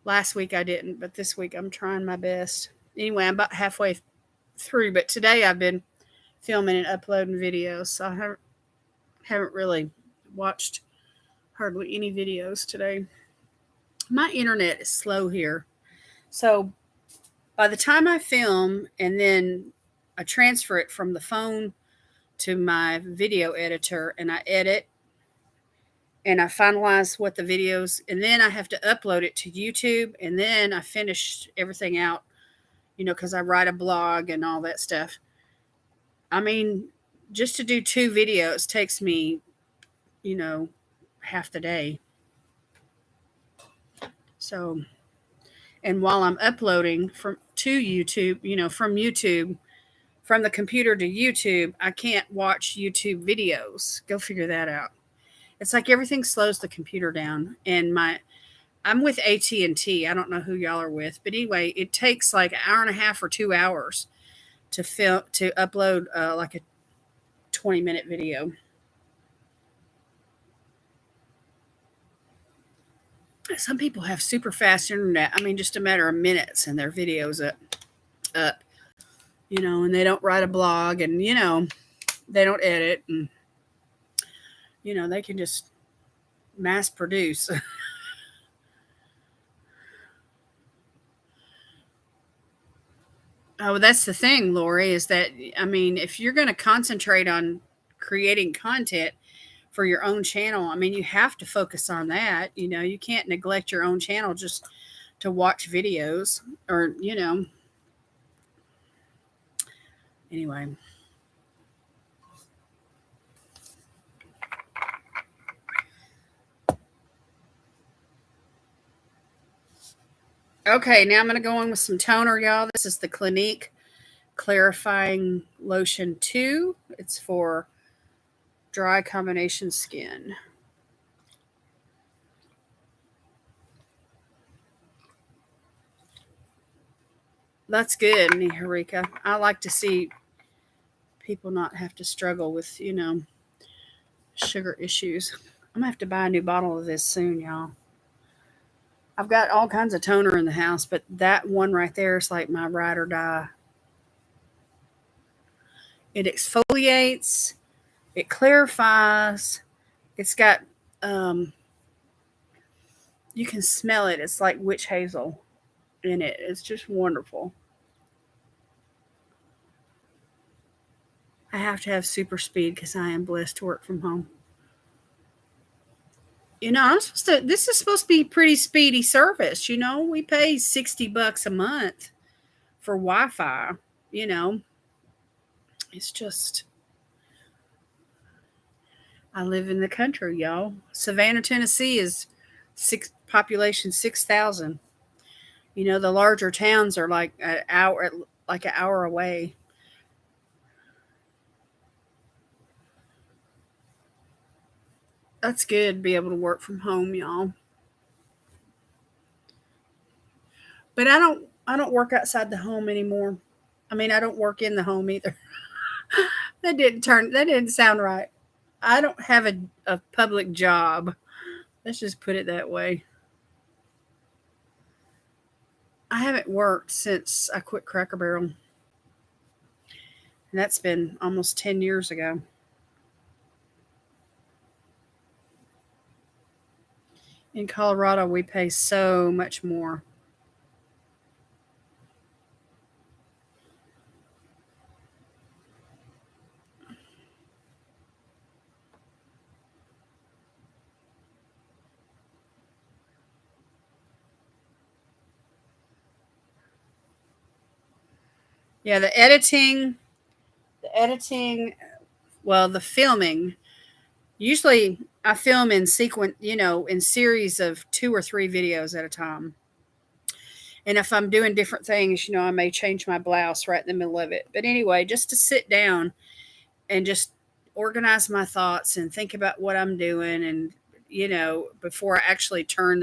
Last week I didn't, but this week I'm trying my best. Anyway, I'm about halfway through, but today I've been filming and uploading videos, so I haven't really watched hardly any videos today. My internet is slow here, so by the time I film and then I transfer it from the phone to my video editor and I edit and I finalize what the videos, and then I have to upload it to YouTube, and then I finish everything out, because I write a blog and all that stuff. I mean, just to do 2 videos takes me, half the day. So, and while I'm uploading from YouTube, from the computer to YouTube, I can't watch YouTube videos. Go figure that out. It's like everything slows the computer down, and I'm with AT&T. I don't know who y'all are with, but anyway, it takes like an hour and a half or 2 hours to upload like a 20-minute video. Some people have super fast internet. I mean, just a matter of minutes and their videos up, and they don't write a blog, and they don't edit, and they can just mass produce. Oh, that's the thing, Lori, is that, I mean, if you're going to concentrate on creating content for your own channel, I mean, you have to focus on that. You can't neglect your own channel just to watch videos or, anyway. Okay, now I'm going to go in with some toner, y'all. This is the Clinique Clarifying Lotion 2. It's for dry combination skin. That's good, Niharika. I like to see people not have to struggle with, sugar issues. I'm going to have to buy a new bottle of this soon, y'all. I've got all kinds of toner in the house, but that one right there is like my ride or die. It exfoliates, it clarifies, it's got, you can smell it. It's like witch hazel in it. It's just wonderful. I have to have super speed because I am blessed to work from home. This is supposed to be pretty speedy service. We pay $60 a month for Wi-Fi. It's just, I live in the country, y'all. Savannah, Tennessee is population 6,000. The larger towns are like an hour away. That's good to be able to work from home, y'all. But I don't work outside the home anymore. I mean, I don't work in the home either. That didn't sound right. I don't have a public job. Let's just put it that way. I haven't worked since I quit Cracker Barrel. And that's been almost 10 years ago. In Colorado, we pay so much more. Yeah, the editing, well, the filming. Usually I film in sequence, in series of 2 or 3 videos at a time. And if I'm doing different things, I may change my blouse right in the middle of it. But anyway, just to sit down and just organize my thoughts and think about what I'm doing, and before I actually turn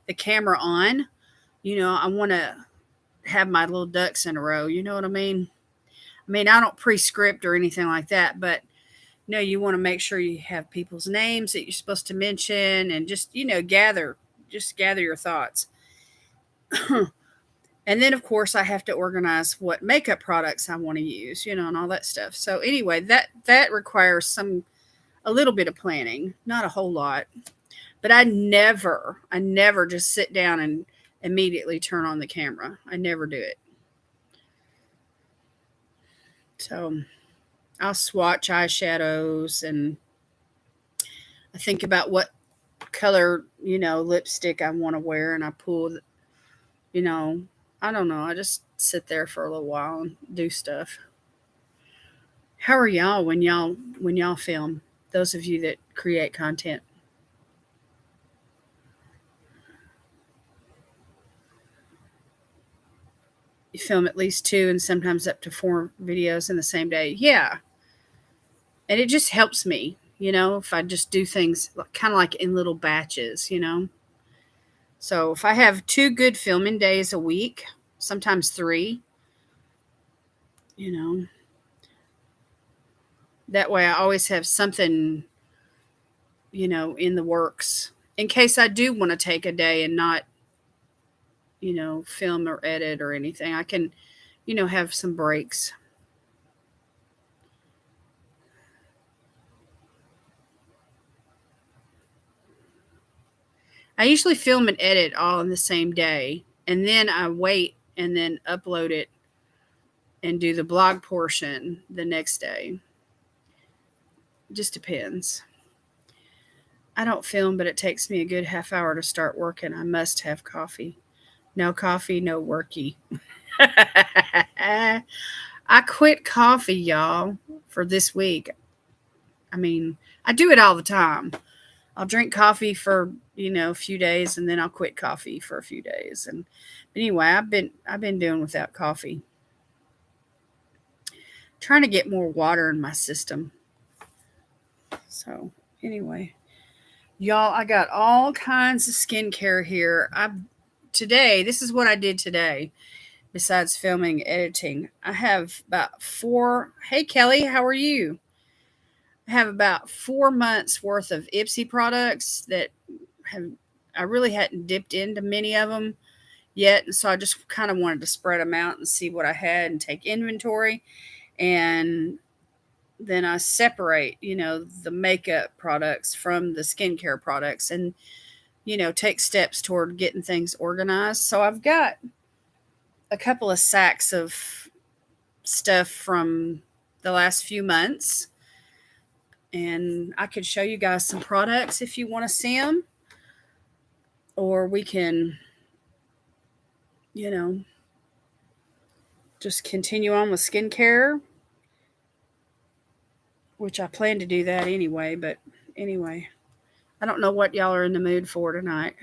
the camera on, I want to have my little ducks in a row. You know what I mean? I don't pre-script or anything like that, but you want to make sure you have people's names that you're supposed to mention, and just gather your thoughts. And then, of course, I have to organize what makeup products I want to use, and all that stuff. So anyway, that requires a little bit of planning, not a whole lot. But I never just sit down and immediately turn on the camera. I never do it. So I'll swatch eyeshadows, and I think about what color, lipstick I want to wear, and I pull, I don't know. I just sit there for a little while and do stuff. How are y'all when y'all film? Those of you that create content. You film at least 2 and sometimes up to 4 videos in the same day. Yeah. And it just helps me, if I just do things kind of like in little batches, So if I have 2 good filming days a week, sometimes 3, you know. That way I always have something, in the works in case I do want to take a day and not, film or edit or anything. I can, have some breaks. I usually film and edit all in the same day, and then I wait and then upload it and do the blog portion the next day. It just depends. I don't film, but it takes me a good half hour to start working. I must have coffee. No coffee, no worky. I quit coffee, y'all, for this week. I mean, I do it all the time. I'll drink coffee for, a few days and then I'll quit coffee for a few days. And anyway, I've been doing without coffee. Trying to get more water in my system. So, anyway, y'all, I got all kinds of skincare here. Today, this is what I did today. Besides filming, editing, I have about 4. Hey, Kelly, how are you? I have about 4 months worth of Ipsy products that I really hadn't dipped into many of them yet. And so I just kind of wanted to spread them out and see what I had and take inventory. And then I separate, the makeup products from the skincare products and, take steps toward getting things organized. So I've got a couple of sacks of stuff from the last few months. And I could show you guys some products if you want to see them. Or we can, just continue on with skincare, which I plan to do that anyway. But anyway, I don't know what y'all are in the mood for tonight.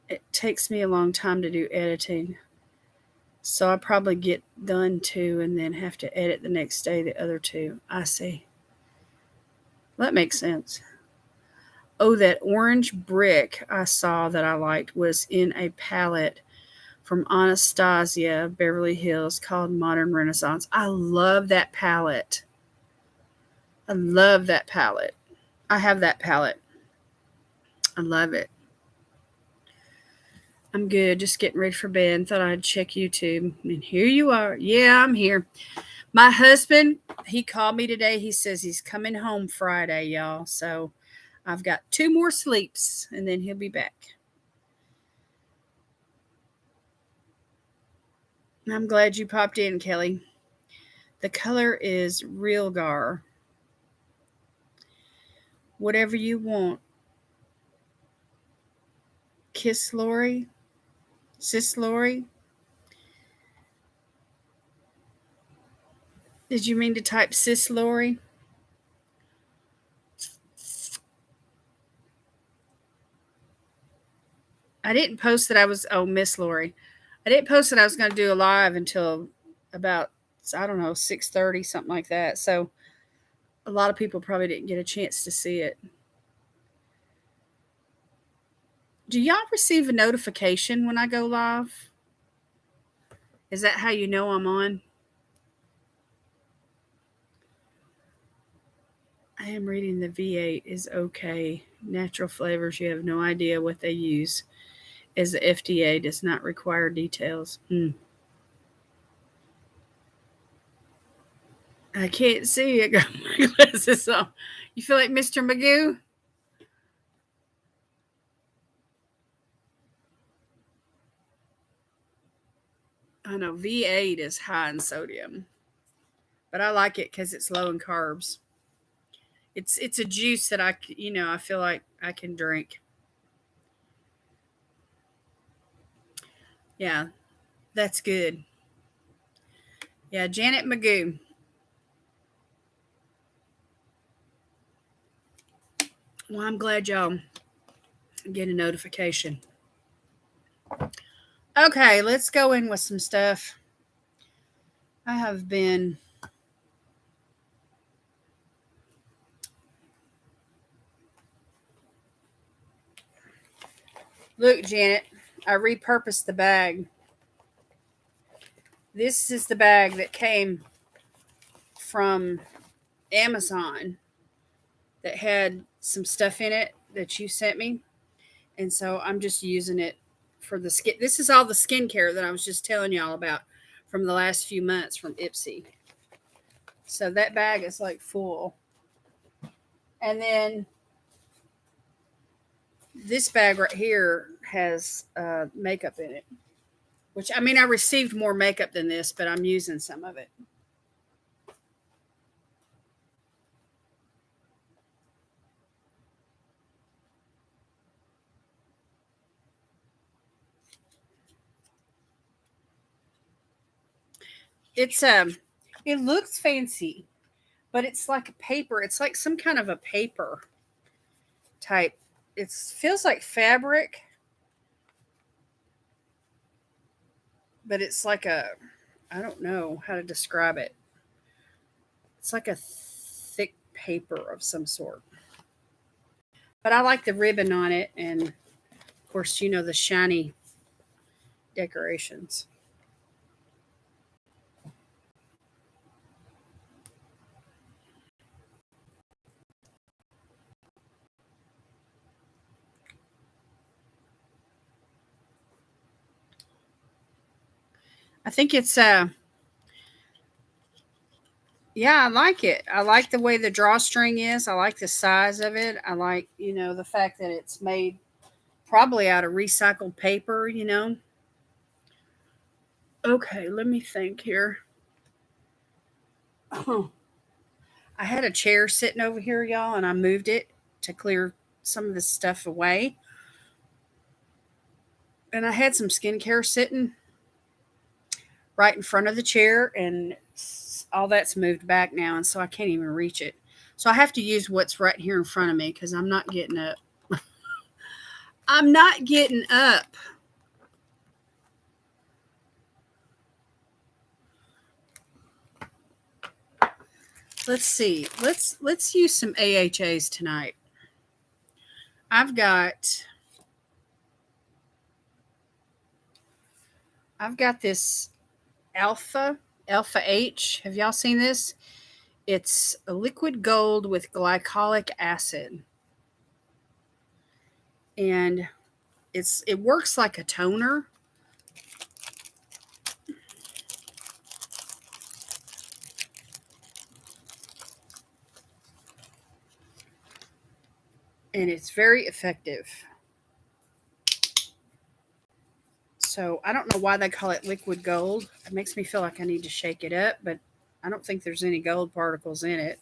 It takes me a long time to do editing. So I probably get done 2 and then have to edit the next day the other 2. I see. That makes sense. Oh, that orange brick I saw that I liked was in a palette from Anastasia, Beverly Hills, called Modern Renaissance. I love that palette. I love that palette. I have that palette. I love it. I'm good. Just getting ready for bed. Thought I'd check YouTube. And here you are. Yeah, I'm here. My husband, he called me today. He says he's coming home Friday, y'all. So I've got 2 more sleeps and then he'll be back. I'm glad you popped in, Kelly. The color is Real Gar. Whatever you want. Kiss Lori. Sis Lori. Did you mean to type Sis Lori? I didn't post that I was, Miss Lori. I didn't post that I was going to do a live until about, I don't know, 6:30, something like that. So a lot of people probably didn't get a chance to see it. Do y'all receive a notification when I go live? Is that how you know I'm on? I am reading the V8 is okay. Natural flavors, you have no idea what they use, as the FDA does not require details. I can't see it. Got my glasses on. You feel like Mr. Magoo? I know V8 is high in sodium, but I like it because it's low in carbs. It's a juice that I feel like I can drink. Yeah, that's good. Yeah, Janet Magoo. Well, I'm glad y'all get a notification. Okay, let's go in with some stuff. I have been Look, Janet, I repurposed the bag. This is the bag that came from Amazon that had some stuff in it that you sent me. And so I'm just using it for the skin. This is all the skincare that I was just telling y'all about from the last few months from Ipsy. So that bag is like full. And then this bag right here has makeup in it, which I mean, I received more makeup than this, but I'm using some of it. It's it looks fancy, but it's like a paper. It's like some kind of a paper type. It feels like fabric, but it's like a, I don't know how to describe it. It's like a thick paper of some sort. But I like the ribbon on it, and of course, you know, the shiny decorations. I think it's yeah, I like it. I like the way the drawstring is. I like the size of it. I like, you know, the fact that it's made probably out of recycled paper, you know. Okay, let me think here. Oh, I had a chair sitting over here, y'all, and I moved it to clear some of the stuff away. And I had some skincare sitting right in front of the chair, and all that's moved back now, and so I can't even reach it. So I have to use what's right here in front of me because I'm not getting up. I'm not getting up. Let's see. Let's use some AHAs tonight. I've got I've got this Alpha H. Have y'all seen this? It's a liquid gold with glycolic acid. And it works like a toner. And it's very effective. So I don't know why they call it liquid gold. It makes me feel like I need to shake it up, but I don't think there's any gold particles in it.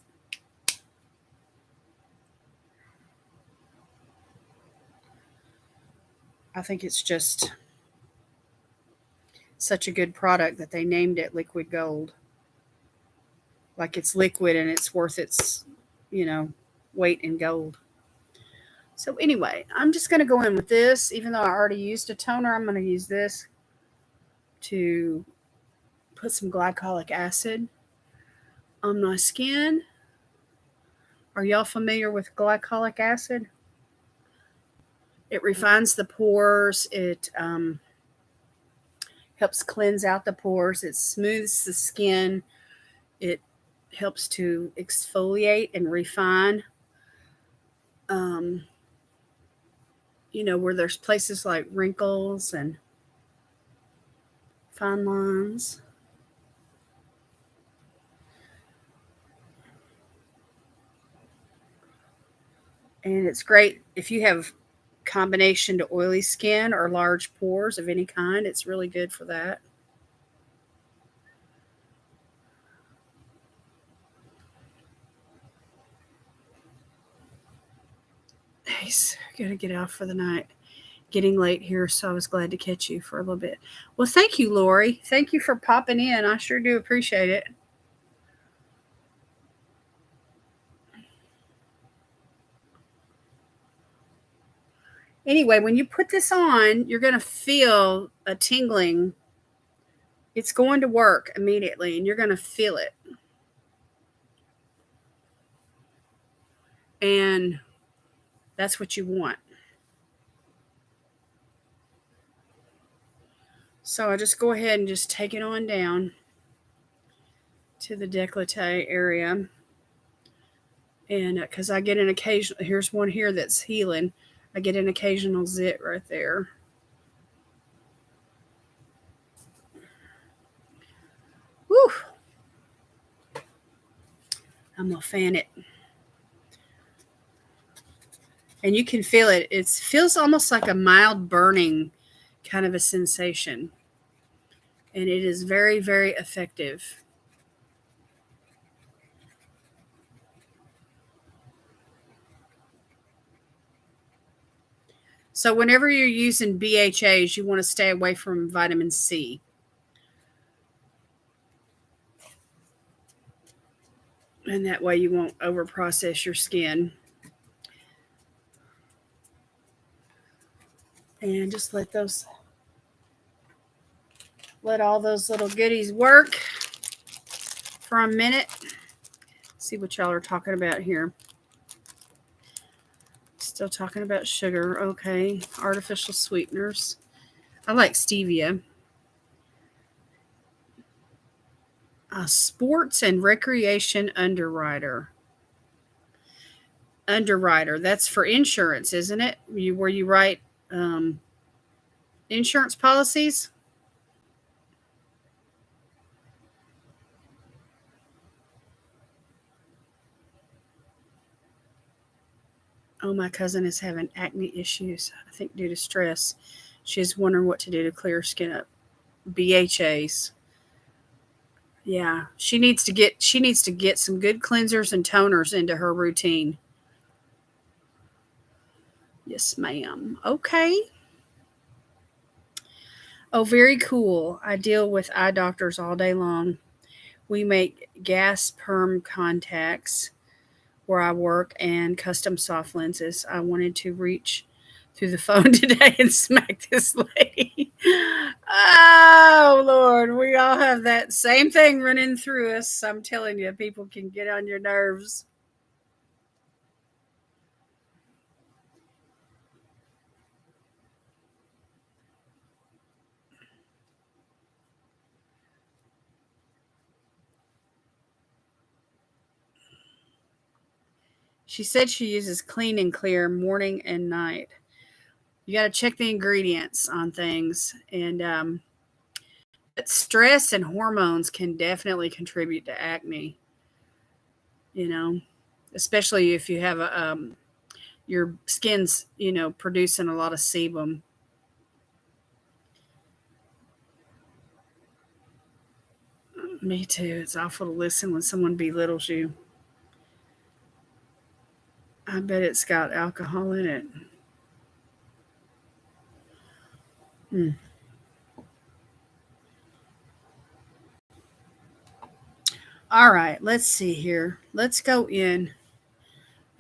I think it's just such a good product that they named it liquid gold. Like it's liquid and it's worth its, you know, weight in gold. So anyway, I'm just going to go in with this. Even though I already used a toner, I'm going to use this to put some glycolic acid on my skin. Are y'all familiar with glycolic acid? It refines the pores. It helps cleanse out the pores. It smooths the skin. It helps to exfoliate and refine. Um, you know, where there's places like wrinkles and fine lines. And it's great if you have combination to oily skin or large pores of any kind. It's really good for that. Nice. Gotta get out for the night. Getting late here, so I was glad to catch you for a little bit. Well, thank you, Lori. Thank you for popping in. I sure do appreciate it. Anyway, when you put this on, you're going to feel a tingling. It's going to work immediately, and you're going to feel it. And that's what you want. So I just go ahead and just take it on down to the décolleté area. And because I get an occasional, here's one here that's healing. I get an occasional zit right there. Whew. I'm going to fan it. And you can feel it. It feels almost like a mild burning kind of a sensation. And it is very, very effective. So whenever you're using BHAs, you want to stay away from vitamin C. And that way you won't overprocess your skin. And just let all those little goodies work for a minute. See what y'all are talking about here. Still talking about sugar. Okay. Artificial sweeteners. I like stevia. Sports and recreation underwriter. Underwriter. That's for insurance, isn't it? Where you write insurance policies? Oh, my cousin is having acne issues, I think due to stress. She's wondering what to do to clear her skin up. BHAs. Yeah, she needs to get some good cleansers and toners into her routine. Yes, ma'am. Okay. Oh, very cool. I deal with eye doctors all day long. We make gas perm contacts where I work and custom soft lenses. I wanted to reach through the phone today and smack this lady. Oh, Lord. We all have that same thing running through us. I'm telling you, people can get on your nerves. She said she uses Clean and Clear morning and night. You got to check the ingredients on things. And but stress and hormones can definitely contribute to acne, you know, especially if you have your skin's, producing a lot of sebum. Me too. It's awful to listen when someone belittles you. I bet it's got alcohol in it. Hmm. All right, let's see here. Let's go in.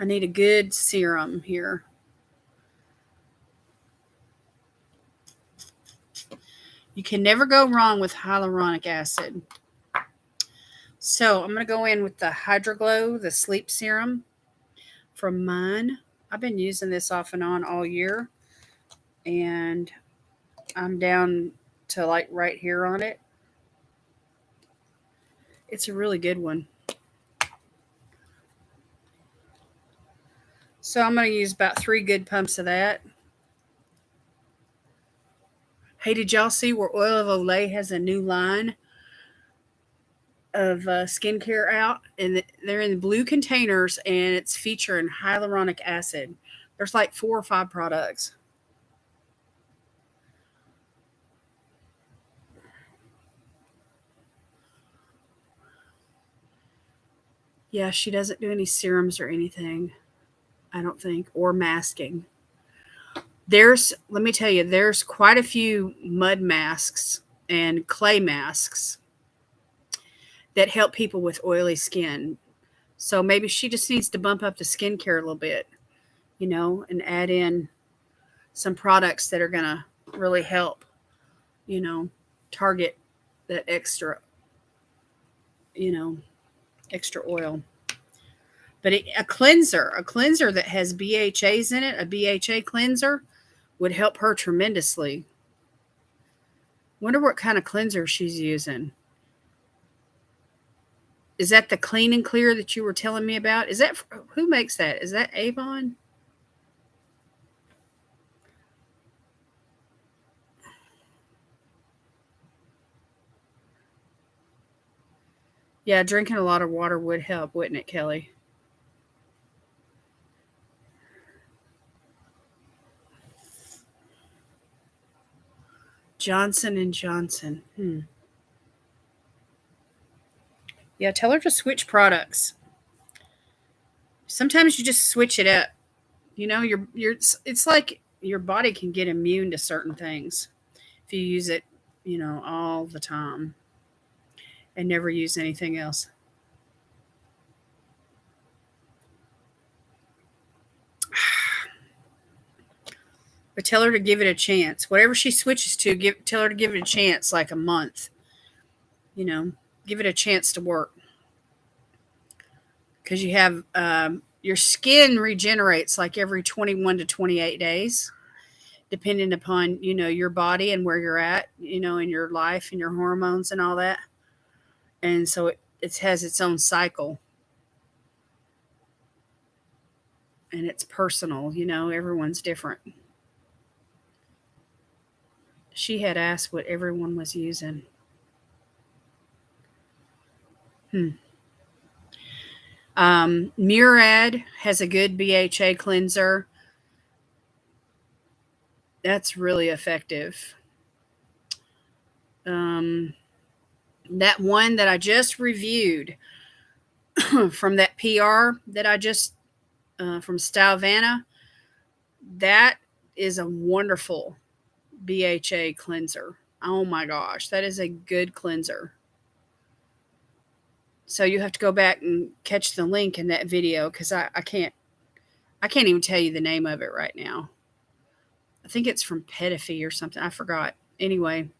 I need a good serum here. You can never go wrong with hyaluronic acid. So I'm going to go in with the Hydroglow, the sleep serum from mine. I've been using this off and on all year. And I'm down to like right here on it. It's a really good one. So I'm going to use about 3 good pumps of that. Hey, did y'all see where Oil of Olay has a new line of skincare out? And they're in blue containers, and it's featuring hyaluronic acid. There's like 4 or 5 products. Yeah, she doesn't do any serums or anything, I don't think, or masking. Let me tell you, there's quite a few mud masks and clay masks that help people with oily skin. So maybe she just needs to bump up the skincare a little bit, and add in some products that are going to really help, target that you know, extra oil. But a cleanser that has BHAs in it, a BHA cleanser, would help her tremendously. Wonder what kind of cleanser she's using. Is that the Clean and Clear that you were telling me about? Is that, who makes that? Is that Avon? Yeah, drinking a lot of water would help, wouldn't it, Kelly? Johnson and Johnson. Yeah, tell her to switch products. Sometimes you just switch it up. You know, it's like your body can get immune to certain things if you use it, all the time and never use anything else. But tell her to give it a chance. Whatever she switches to, tell her to give it a chance, like a month. You know, give it a chance to work. Because you have your skin regenerates like every 21 to 28 days, depending upon your body and where you're at, in your life and your hormones and all that. And so it has its own cycle, and it's personal. Everyone's different. She had asked what everyone was using. Murad has a good BHA cleanser. That's really effective. That one that I just reviewed from that PR that I just from Stylevana, that is a wonderful BHA cleanser. Oh my gosh, that is a good cleanser. So you have to go back and catch the link in that video because I can't even tell you the name of it right now. I think it's from Petafee or something. I forgot. Anyway,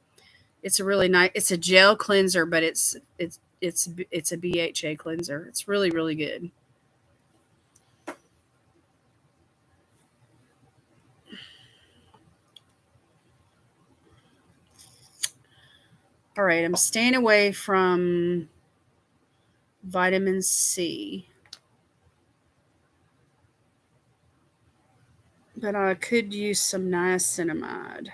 it's a really nice. It's a gel cleanser, but it's a BHA cleanser. It's really, really good. All right, I'm staying away from vitamin C. But I could use some niacinamide.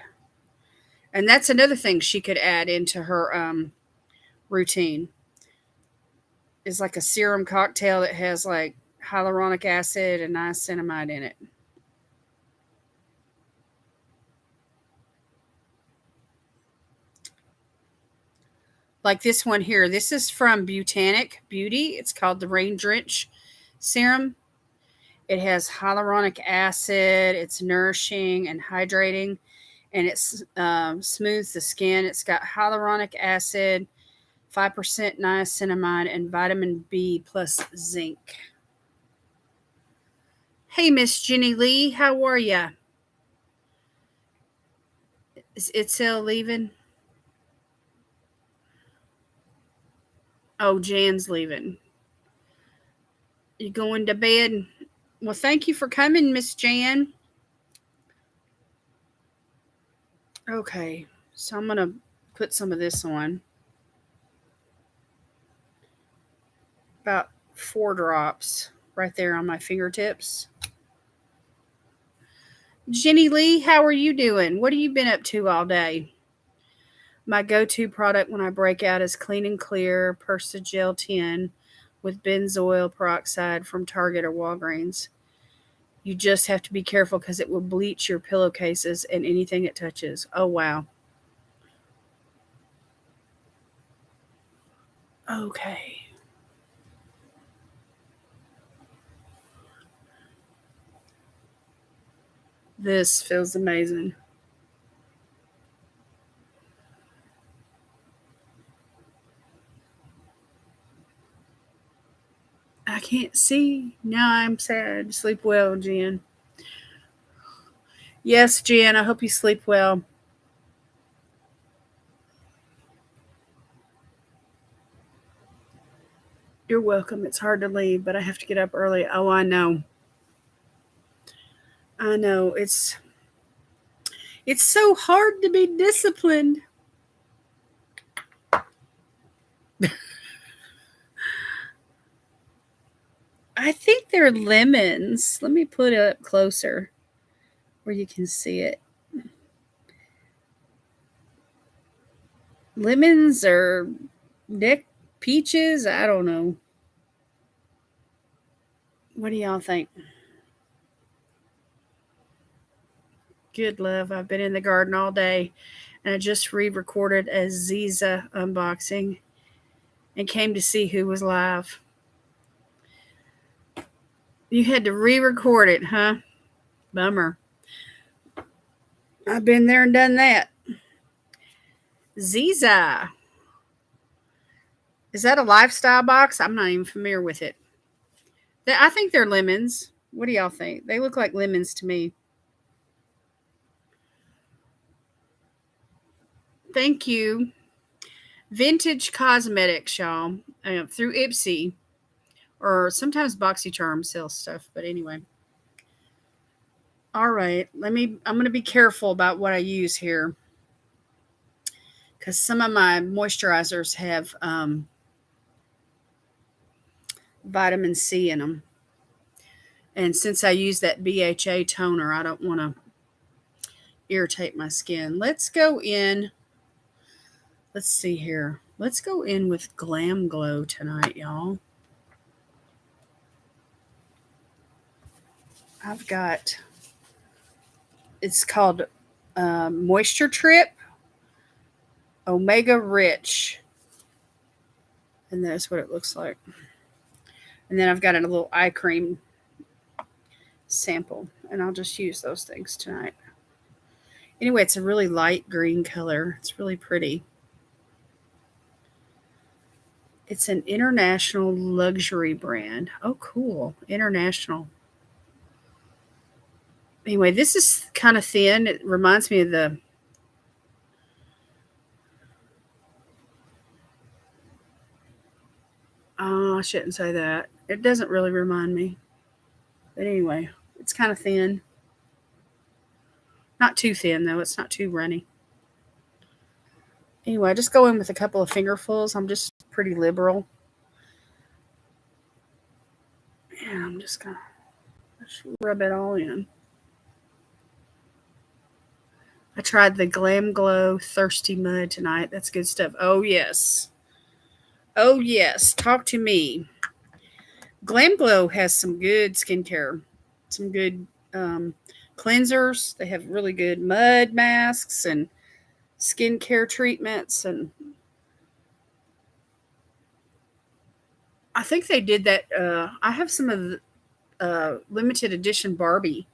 And that's another thing she could add into her routine. Is like a serum cocktail that has like hyaluronic acid and niacinamide in it. Like this one here. This is from Botanic Beauty. It's called the Rain Drench Serum. It has hyaluronic acid. It's nourishing and hydrating, and it smooths the skin. It's got hyaluronic acid, 5% niacinamide, and vitamin B plus zinc. Hey, Miss Jenny Lee, how are ya? Is Itzel leaving? Oh, Jan's leaving. You going to bed? Well, thank you for coming, Miss Jan. Okay, so I'm going to put some of this on. About 4 drops right there on my fingertips. Jenny Lee, how are you doing? What have you been up to all day? My go-to product when I break out is Clean and Clear Persagel 10 with benzoyl peroxide from Target or Walgreens. You just have to be careful because it will bleach your pillowcases and anything it touches. Oh, wow. Okay. This feels amazing. I can't see. Now I'm sad. Sleep well, Jen. Yes, Jen, I hope you sleep well. You're welcome. It's hard to leave, but I have to get up early. Oh, I know. I know. It's so hard to be disciplined. I think they're lemons. Let me put it up closer where you can see it. Lemons or neck peaches? I don't know. What do y'all think? Good, love. I've been in the garden all day, and I just re-recorded a Ziza unboxing and came to see who was live. You had to re-record it, huh? Bummer. I've been there and done that. Ziza. Is that a lifestyle box? I'm not even familiar with it. I think they're lemons. What do y'all think? They look like lemons to me. Thank you. Vintage Cosmetics, y'all, through Ipsy, or sometimes BoxyCharm sells stuff. But anyway, all right. I'm going to be careful about what I use here because some of my moisturizers have vitamin C in them, and since I use that BHA toner, I don't want to irritate my skin. Let's go in. Let's see here. Let's go in with Glam Glow tonight, y'all. I've got, it's called Moisture Trip Omega Rich. And that's what it looks like. And then I've got a little eye cream sample. And I'll just use those things tonight. Anyway, it's a really light green color. It's really pretty. It's an international luxury brand. Oh, cool. International. Anyway, this is kind of thin. It reminds me of the oh, I shouldn't say that. It doesn't really remind me. But anyway, it's kind of thin. Not too thin, though. It's not too runny. Anyway, I just go in with a couple of fingerfuls. I'm just pretty liberal. And I'm just going to rub it all in. I tried the Glam Glow Thirsty Mud tonight. That's good stuff. Oh, yes. Oh, yes. Talk to me. Glam Glow has some good skincare, some good cleansers. They have really good mud masks and skincare treatments. And I think they did that. I have some of the limited edition Barbie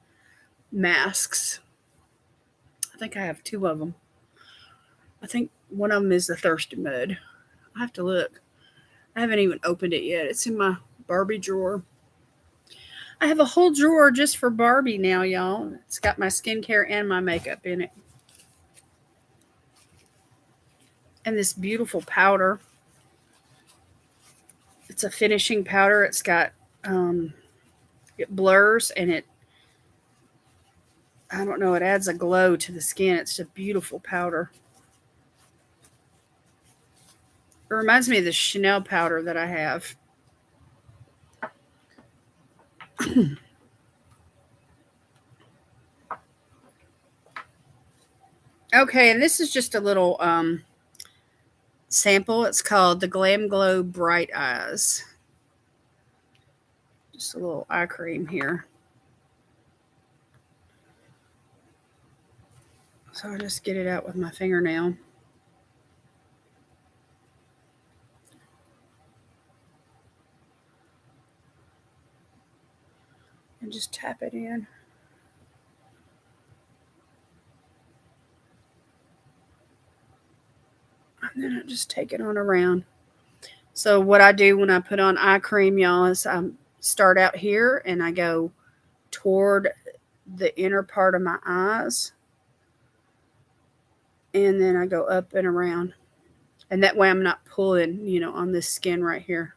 masks. I think I have 2 of them. I think one of them is the Thirsty Mud. I have to look. I haven't even opened it yet. It's in my Barbie drawer. I have a whole drawer just for Barbie now, y'all. It's got my skincare and my makeup in it. And this beautiful powder. It's a finishing powder. It's got, it blurs and it, I don't know, it adds a glow to the skin. It's a beautiful powder. It reminds me of the Chanel powder that I have. Okay, and this is just a little sample. It's called the Glam Glow Bright Eyes. Just a little eye cream here. So I just get it out with my fingernail. And just tap it in. And then I just take it on around. So what I do when I put on eye cream, y'all, is I start out here and I go toward the inner part of my eyes. And then I go up and around. And that way I'm not pulling, on this skin right here.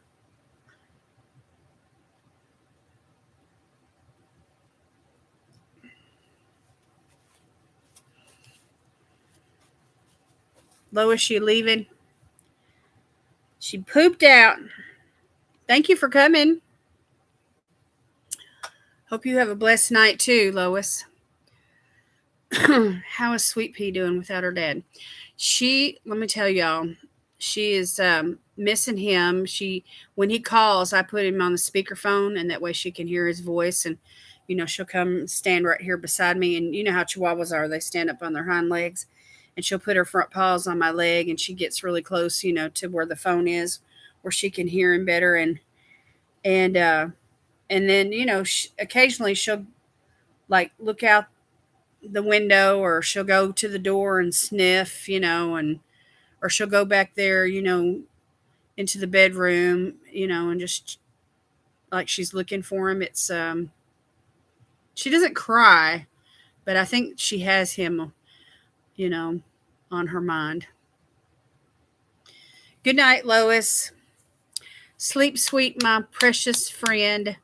Lois, you leaving? She pooped out. Thank you for coming. Hope you have a blessed night too, Lois. How is Sweet Pea doing without her dad? Let me tell y'all, she is missing him. When he calls, I put him on the speakerphone, and that way she can hear his voice. And she'll come stand right here beside me. And you know how Chihuahuas are; they stand up on their hind legs, and she'll put her front paws on my leg, and she gets really close, to where the phone is, where she can hear him better. And then occasionally she'll like look out the window, or she'll go to the door and sniff, and or she'll go back there, into the bedroom, and just like she's looking for him. It's she doesn't cry, but I think she has him, on her mind. Good night, Lois. Sleep sweet, my precious friend.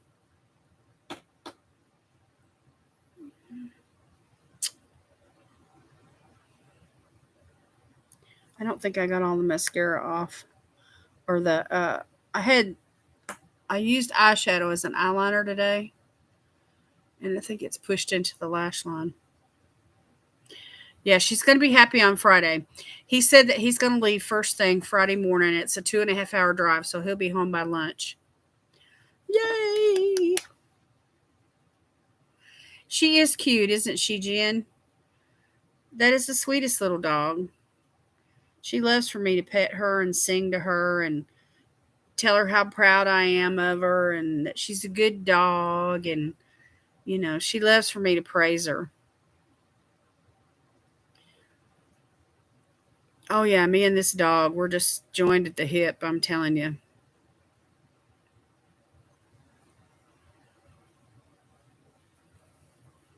I don't think I got all the mascara off. Or I used eyeshadow as an eyeliner today. And I think it's pushed into the lash line. Yeah, she's going to be happy on Friday. He said that he's going to leave first thing Friday morning. It's a 2.5-hour drive, so he'll be home by lunch. Yay! She is cute, isn't she, Jen? That is the sweetest little dog. She loves for me to pet her and sing to her and tell her how proud I am of her and that she's a good dog. And, she loves for me to praise her. Oh, yeah, me and this dog, we're just joined at the hip, I'm telling you.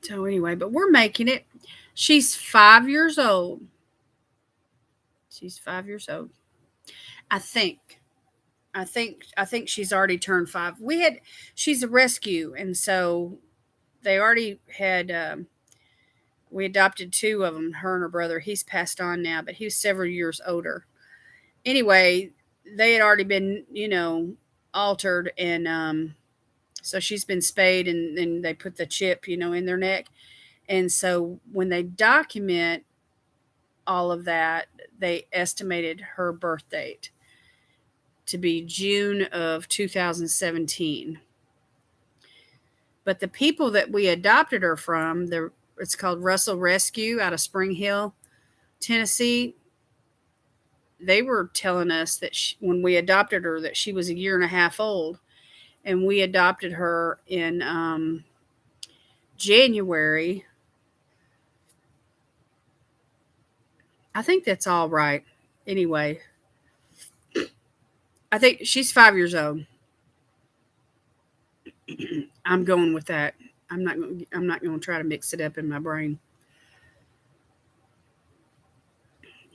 So anyway, but we're making it. She's 5 years old. She's 5 years old. I think. I think she's already turned 5. She's a rescue, and so they already had we adopted 2 of them, her and her brother. He's passed on now, but he was several years older. Anyway, they had already been, altered, and so she's been spayed, and they put the chip, in their neck. And so when they document all of that, they estimated her birth date to be June of 2017. But the people that we adopted her from, it's called Russell Rescue out of Spring Hill, Tennessee. They were telling us that when we adopted her, that she was a year and a half old, and we adopted her in January. I think that's all right. Anyway, I think she's 5 years old. I'm going with that. I'm not going to try to mix it up in my brain.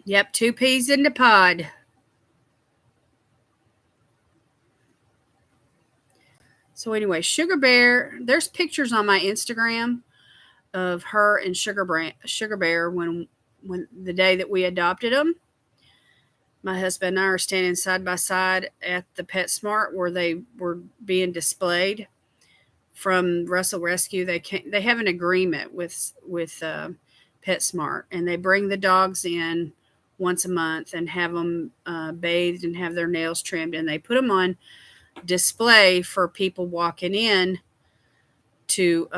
Yep, 2 peas in the pod. So anyway, Sugar Bear, there's pictures on my Instagram of her and Sugar Bear when the day that we adopted them. My husband and I are standing side by side at the PetSmart where they were being displayed from Russell Rescue. They have an agreement with PetSmart, and they bring the dogs in once a month and have them bathed and have their nails trimmed, and they put them on display for people walking in to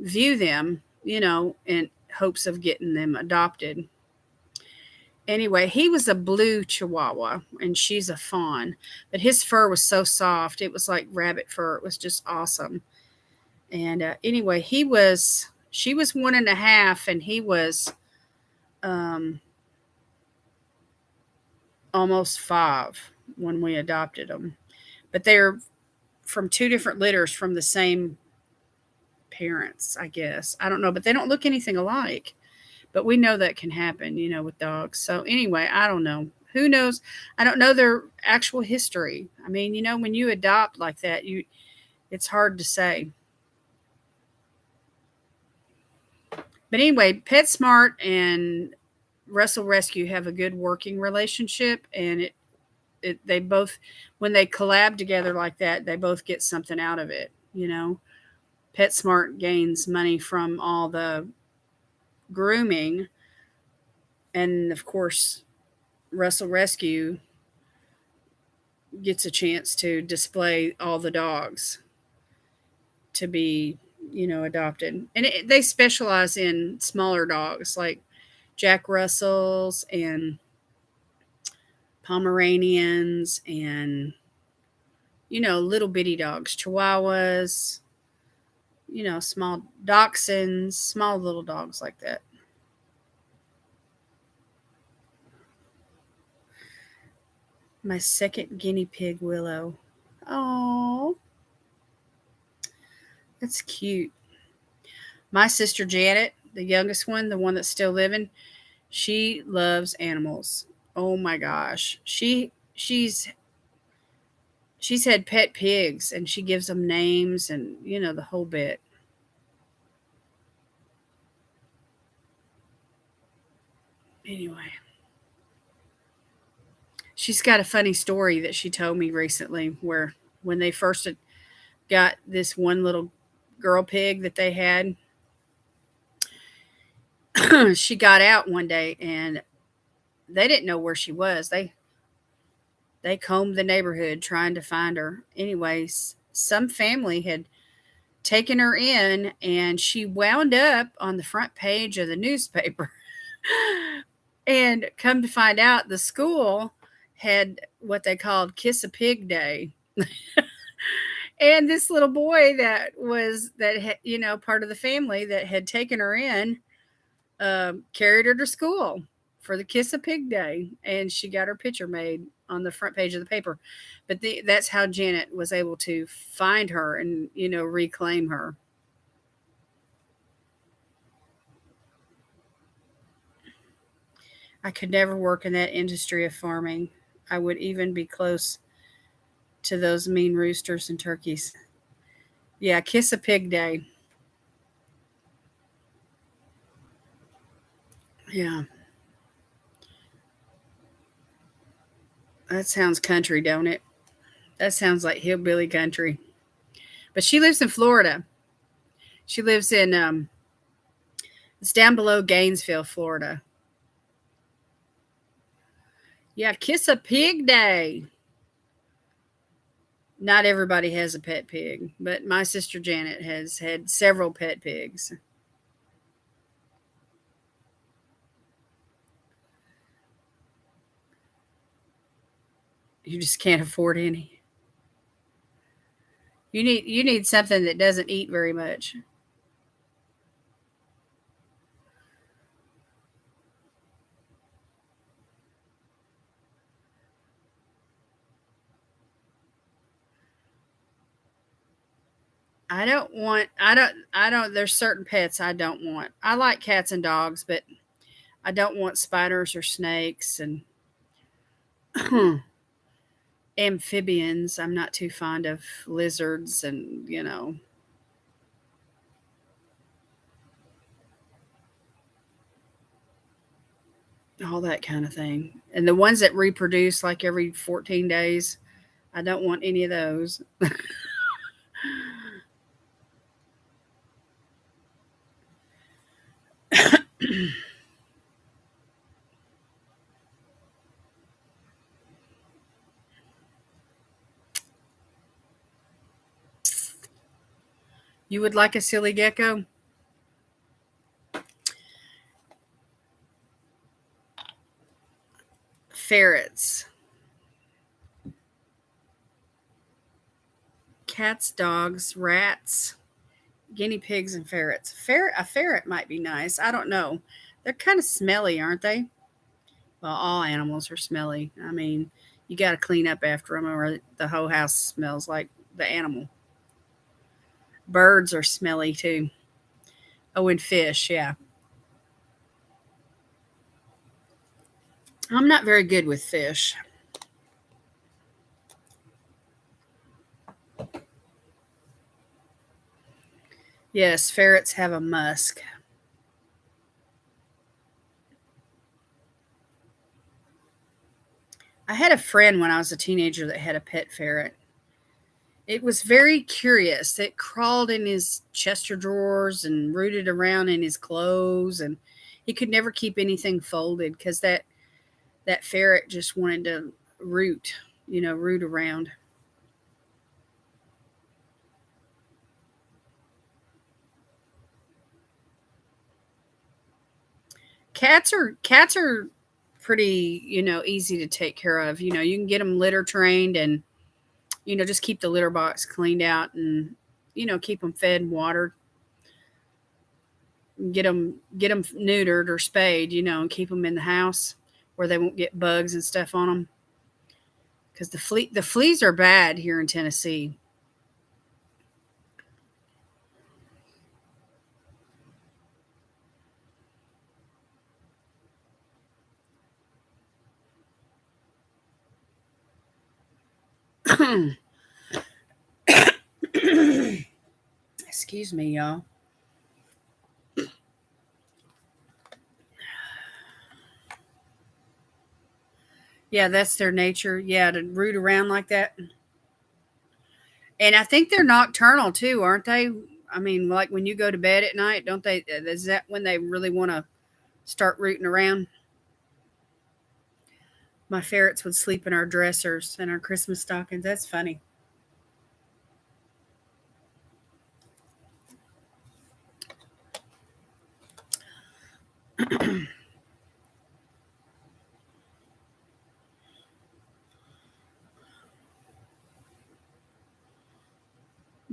view them, in hopes of getting them adopted. Anyway, he was a blue Chihuahua, and she's a fawn, but his fur was so soft. It was like rabbit fur. It was just awesome. And anyway, she was 1.5, and he was almost 5 when we adopted them. But they're from 2 different litters from the same parents, I guess. I don't know, but they don't look anything alike. But we know that can happen, with dogs. So anyway, I don't know. Who knows? I don't know their actual history. I mean, when you adopt like that, it's hard to say. But anyway, PetSmart and Russell Rescue have a good working relationship, and they both, when they collab together like that, they both get something out of it, PetSmart gains money from all the grooming, and of course, Russell Rescue gets a chance to display all the dogs to be, adopted. And they specialize in smaller dogs like Jack Russells and Pomeranians and, little bitty dogs, Chihuahuas, small dachshunds, small little dogs like that. My second guinea pig, Willow. Oh, that's cute. My sister Janet, the youngest one, the one that's still living, she loves animals. Oh my gosh. She's had pet pigs and she gives them names and the whole bit. Anyway, she's got a funny story that she told me recently where when they first got this one little girl pig that they had, she got out one day and they didn't know where she was. They combed the neighborhood trying to find her. Anyways, some family had taken her in and she wound up on the front page of the newspaper. And come to find out, the school had what they called Kiss a Pig Day. And this little boy part of the family that had taken her in, carried her to school for the Kiss a Pig Day, and she got her picture made on the front page of the paper. But that's how Janet was able to find her and reclaim her. I could never work in that industry of farming. I would even be close to those mean roosters and turkeys. Yeah, Kiss a Pig Day. Yeah, that sounds country, don't it? That sounds like hillbilly country. But she lives in Florida. She lives in it's down below Gainesville, Florida. Yeah, Kiss a Pig Day. Not everybody has a pet pig, but my sister Janet has had several pet pigs. You just can't afford any. You need something that doesn't eat very much. I don't there's certain pets I don't want. I like cats and dogs, but I don't want spiders or snakes and amphibians. I'm not too fond of lizards and, all that kind of thing. And the ones that reproduce like every 14 days, I don't want any of those. You would like a silly gecko? Ferrets. Cats, dogs, rats, guinea pigs, and ferrets. A ferret might be nice. I don't know. They're kind of smelly, aren't they? Well, all animals are smelly. I mean, you got to clean up after them, or the whole house smells like the animal. Birds are smelly too. Oh, and fish, yeah. I'm not very good with fish. Yes, ferrets have a musk. I had a friend when I was a teenager that had a pet ferret. It was very curious. It crawled in his chest of drawers and rooted around in his clothes, and he could never keep anything folded because that ferret just wanted to root, root around. Cats are pretty, easy to take care of. You can get them litter trained and just keep the litter box cleaned out and keep them fed and watered. Get them neutered or spayed, and keep them in the house where they won't get bugs and stuff on them. Because the fleas are bad here in Tennessee. Excuse me, y'all. Yeah, that's their nature. Yeah, to root around like that. And I think they're nocturnal too, aren't they? I mean, like when you go to bed at night, don't they? Is that when they really want to start rooting around? My ferrets would sleep in our dressers and our Christmas stockings. That's funny.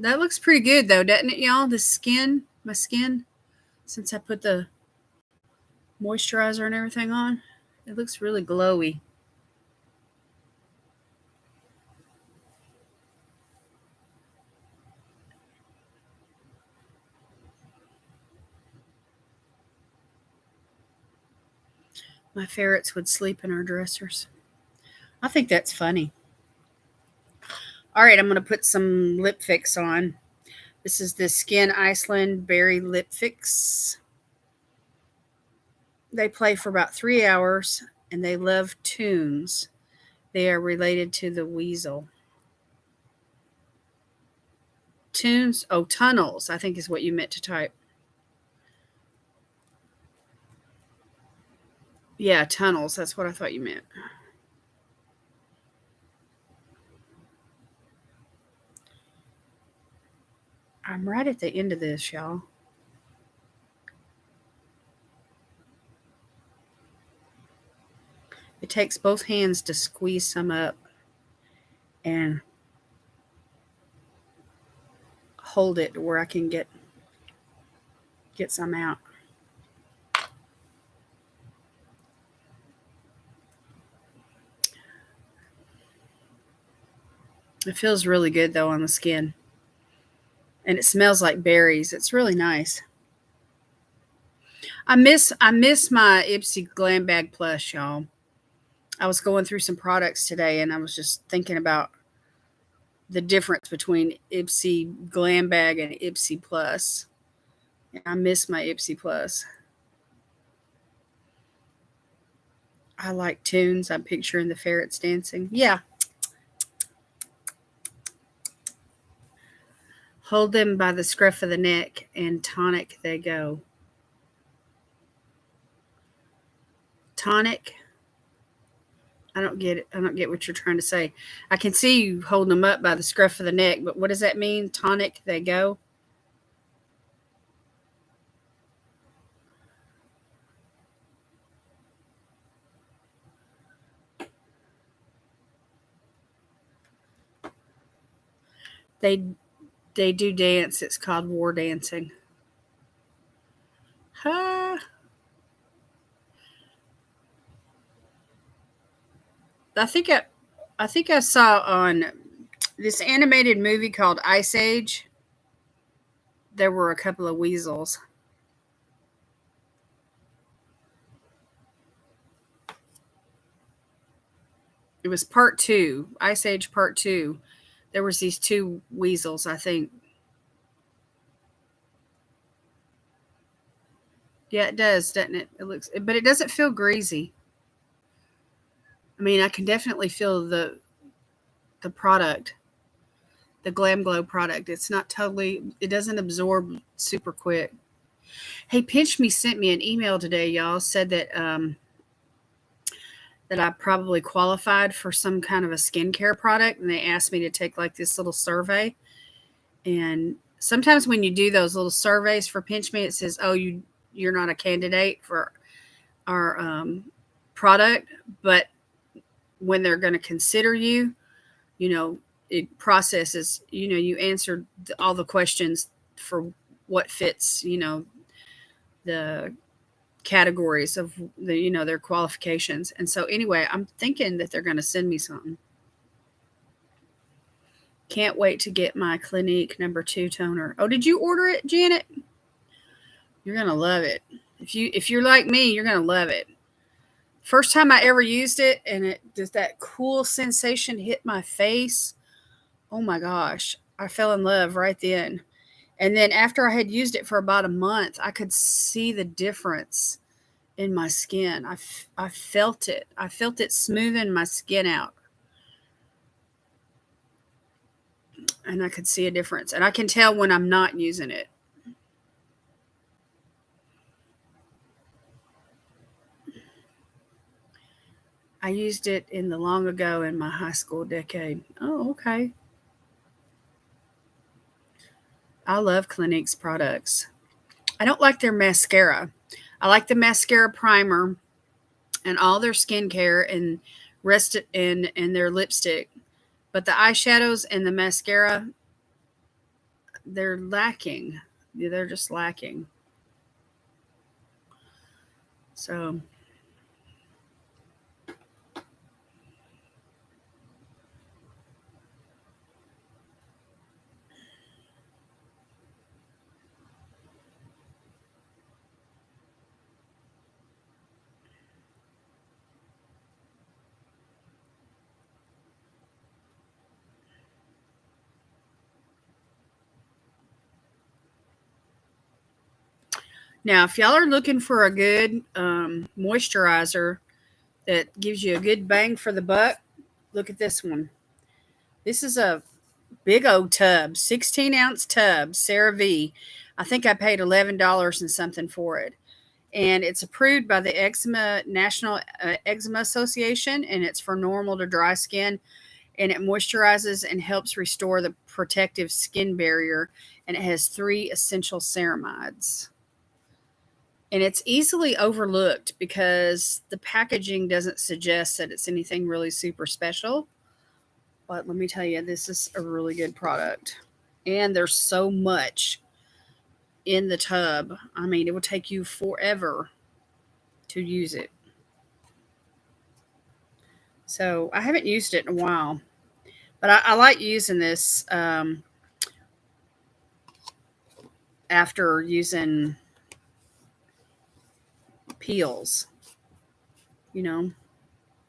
That looks pretty good though, doesn't it, y'all? My skin, since I put the moisturizer and everything on, it looks really glowy. My ferrets would sleep in our dressers. I think that's funny. All right, I'm going to put some lip fix on. This is the Skin Iceland Berry Lip Fix. They play for about 3 hours and they love tunes. They are related to the weasel. Tunes? Oh, tunnels, I think is what you meant to type. Yeah, tunnels. That's what I thought you meant. I'm right at the end of this, y'all. It takes both hands to squeeze some up and hold it where I can get some out. It feels really good though on the skin. And it smells like berries. It's really nice. I miss my Ipsy Glam Bag Plus, y'all. I was going through some products today and I was just thinking about the difference between Ipsy Glam Bag and Ipsy Plus. I miss my Ipsy Plus. I like tunes. I'm picturing the ferrets dancing. Yeah. Hold them by the scruff of the neck and tonic they go. Tonic? I don't get it. I don't get what you're trying to say. I can see you holding them up by the scruff of the neck, but what does that mean? Tonic they go? They they do dance. It's called war dancing. Huh? I think I saw on this animated movie called Ice Age. There were a couple of weasels. It was part two, Ice Age part two. There was these two weasels, I think. Yeah, it does, doesn't it? It looks, but it doesn't feel greasy. I mean, I can definitely feel the product. the Glam Glow product. It's not totally, it doesn't absorb super quick. Hey, Pinch Me sent me an email today, y'all. Said that I probably qualified for some kind of a skincare product, and they asked me to take like this little survey. And sometimes when you do those little surveys for Pinch Me, it says, "Oh, you're not a candidate for our product," but when they're going to consider you, you know, it processes. You know, you answered all the questions for what fits. You know, the categories of the their qualifications. And so anyway, I'm thinking that they're going to send me something. Can't wait to get my Clinique #2 toner. Oh, did you order it, Janet? You're going to love it. If you're like me, you're going to love it. First time I ever used it, and it does that cool sensation hit my face. Oh my gosh, I fell in love right then. And then after I had used it for about a month, I could see the difference in my skin. I felt it. I felt it smoothing my skin out. And I could see a difference. And I can tell when I'm not using it. I used it in the long ago in my high school decade. Oh, okay. I love Clinique's products. I don't like their mascara. I like the mascara primer and all their skincare and and their lipstick. But the eyeshadows and the mascara, they're lacking. They're just lacking. So now, if y'all are looking for a good moisturizer that gives you a good bang for the buck, look at this one. This is a big old tub, 16-ounce tub, CeraVe. I think I paid $11 and something for it. And it's approved by the National Eczema Association, and it's for normal to dry skin. And it moisturizes and helps restore the protective skin barrier. And it has 3 essential ceramides. And it's easily overlooked because the packaging doesn't suggest that it's anything really super special. But let me tell you, this is a really good product. And there's so much in the tub. I mean, it will take you forever to use it. So I haven't used it in a while. But I like using this after using peels, you know,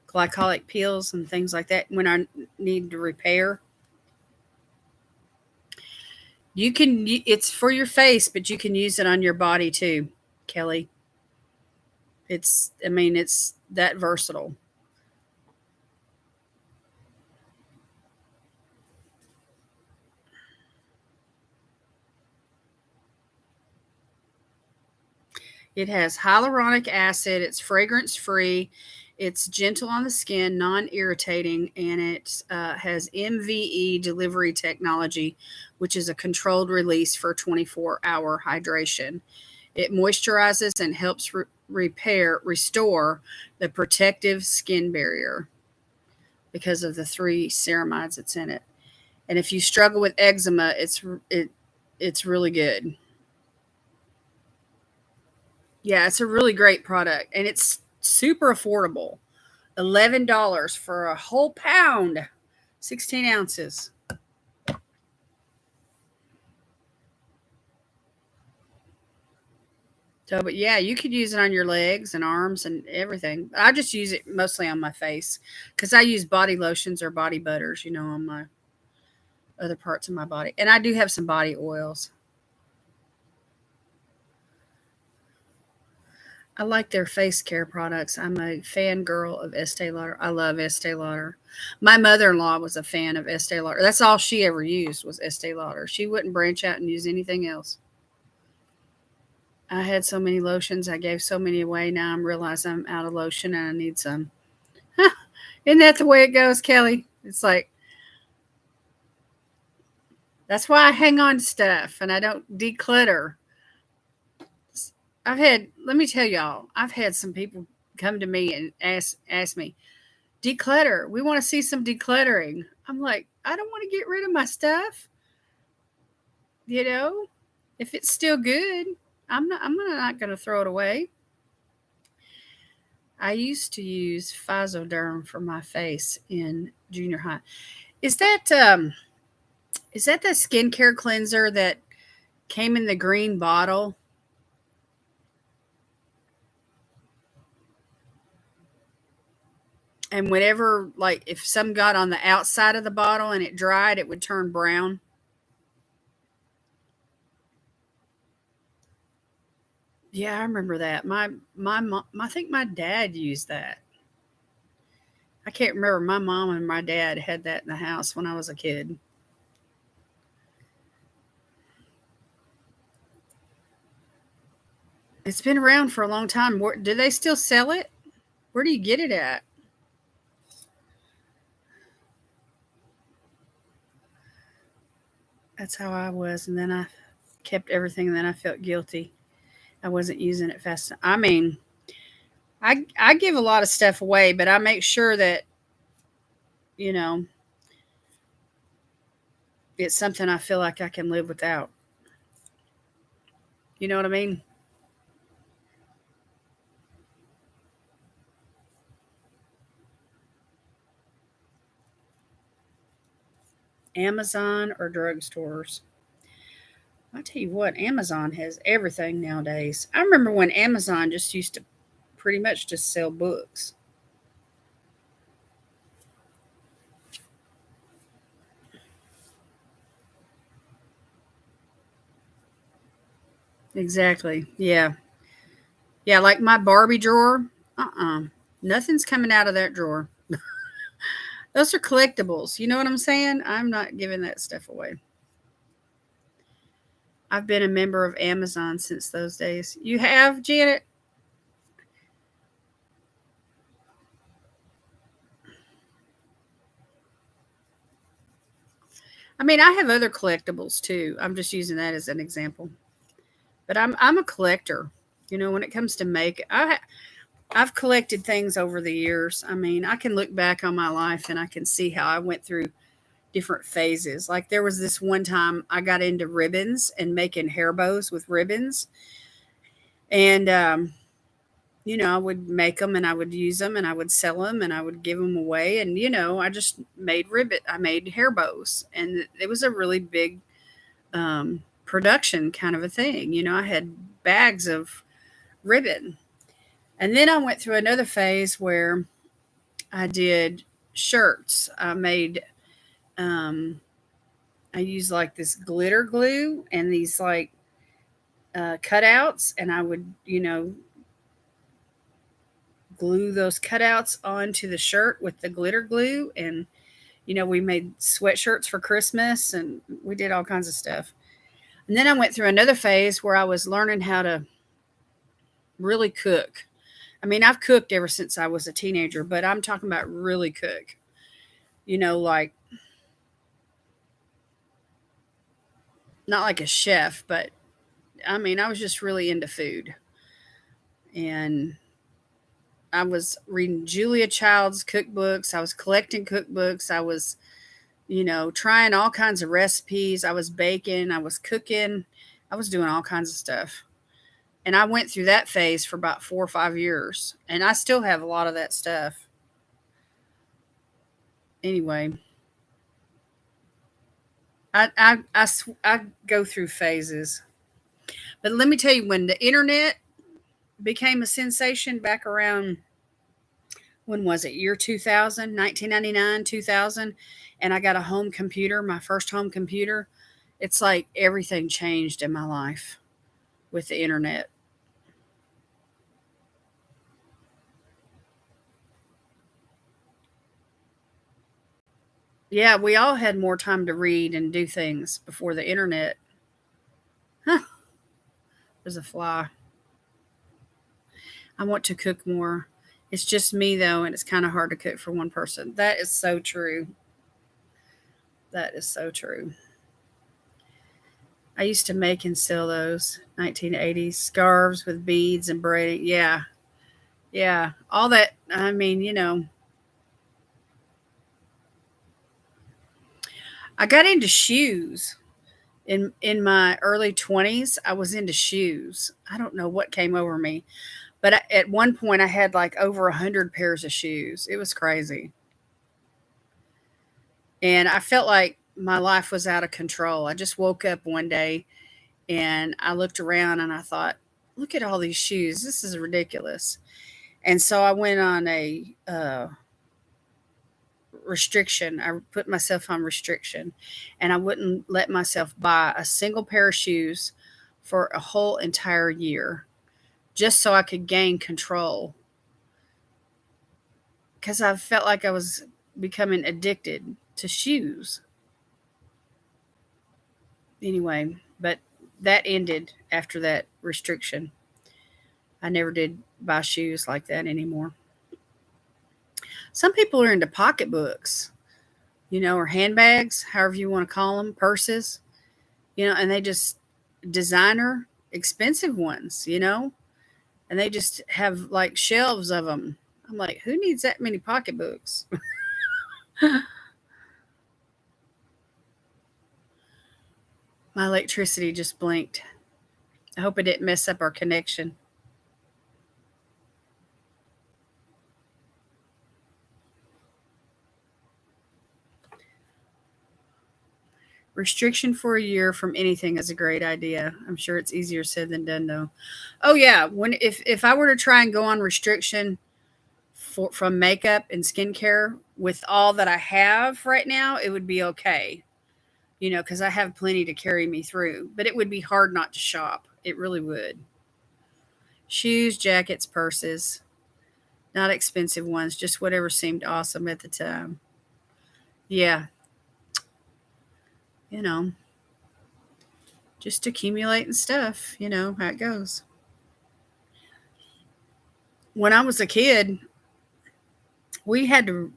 glycolic peels and things like that when I need to repair. It's for your face, but you can use it on your body too, Kelly. It's that versatile. It has hyaluronic acid. It's fragrance free. It's gentle on the skin, non irritating, and it has MVE delivery technology, which is a controlled release for 24-hour hydration. It moisturizes and helps restore the protective skin barrier because of the 3 ceramides that's in it. And if you struggle with eczema, it's really good. Yeah, it's a really great product, and it's super affordable. $11 for a whole pound, 16 ounces. So, but yeah, you could use it on your legs and arms and everything. I just use it mostly on my face because I use body lotions or body butters, on my other parts of my body. And I do have some body oils. I like their face care products. I'm a fangirl of Estee Lauder. I love Estee Lauder. My mother-in-law was a fan of Estee Lauder. That's all she ever used was Estee Lauder. She wouldn't branch out and use anything else. I had so many lotions. I gave so many away. Now I'm realizing I'm out of lotion and I need some. Isn't that the way it goes, Kelly? It's like, that's why I hang on to stuff and I don't declutter. Let me tell y'all, I've had some people come to me and ask me, declutter. We want to see some decluttering. I'm like, I don't want to get rid of my stuff. You know, if it's still good, I'm not going to throw it away. I used to use Physoderm for my face in junior high. Is that the skincare cleanser that came in the green bottle? And whenever, like, if some got on the outside of the bottle and it dried, it would turn brown. Yeah, I remember that. My mom, I think my dad used that. I can't remember. My mom and my dad had that in the house when I was a kid. It's been around for a long time. Do they still sell it? Where do you get it at? That's how I was, and then I kept everything, and then I felt guilty. I wasn't using it fast enough. I mean, I give a lot of stuff away, but I make sure that you know it's something I feel like I can live without. You know what I mean? Amazon or drugstores. I tell you what, Amazon has everything nowadays. I remember when Amazon just used to pretty much just sell books. Exactly. Yeah. Yeah, like my Barbie drawer. Uh-uh. Nothing's coming out of that drawer. Those are collectibles. You know what I'm saying? I'm not giving that stuff away. I've been a member of Amazon since those days. You have, Janet? I mean, I have other collectibles too. I'm just using that as an example. But I'm a collector. You know, when it comes to make, I've collected things over the years. I mean, I can look back on my life and I can see how I went through different phases. Like there was this one time I got into ribbons and making hair bows with ribbons. And I would make them and I would use them and I would sell them and I would give them away. And I just I made hair bows, and it was a really big production kind of a thing. I had bags of ribbon. And then I went through another phase where I did shirts. Um, I used like this glitter glue and these like cutouts, and I would, glue those cutouts onto the shirt with the glitter glue. And, we made sweatshirts for Christmas and we did all kinds of stuff. And then I went through another phase where I was learning how to really cook. I mean, I've cooked ever since I was a teenager, but I'm talking about really cook. Like not like a chef, but I mean, I was just really into food. And I was reading Julia Child's cookbooks. I was collecting cookbooks. I was, trying all kinds of recipes. I was baking. I was cooking. I was doing all kinds of stuff. And I went through that phase for about 4 or 5 years. And I still have a lot of that stuff. Anyway, I go through phases. But let me tell you, when the internet became a sensation back around, when was it? Year 2000, 1999, 2000. And I got a home computer, my first home computer. It's like everything changed in my life with the internet. Yeah, we all had more time to read and do things before the internet. Huh, there's a fly. I want to cook more. It's just me though, and it's kind of hard to cook for one person. That is so true. That is so true. I used to make and sell those 1980s scarves with beads and braiding. Yeah, yeah, all that. I mean, I got into shoes in my early 20s. I was into shoes. I don't know what came over me, but at one point I had like over 100 pairs of shoes. It was crazy, and I felt like my life was out of control. I just woke up one day and I looked around and I thought, look at all these shoes. This is ridiculous. And so I went on a restriction. I put myself on restriction, and I wouldn't let myself buy a single pair of shoes for a whole entire year just so I could gain control, because I felt like I was becoming addicted to shoes. Anyway, but that ended after that restriction. I never did buy shoes like that anymore. Some people are into pocketbooks, or handbags, however you want to call them, purses, and they just designer expensive ones, and they just have like shelves of them. I'm like, who needs that many pocketbooks? My electricity just blinked. I hope it didn't mess up our connection. Restriction for a year from anything is a great idea. I'm sure it's easier said than done, though. Oh yeah, when if I were to try and go on restriction from makeup and skincare with all that I have right now, it would be okay. Because I have plenty to carry me through. But it would be hard not to shop. It really would. Shoes, jackets, purses, not expensive ones, just whatever seemed awesome at the time. Yeah, you know, just accumulating stuff. You know how it goes. When I was a kid, we had to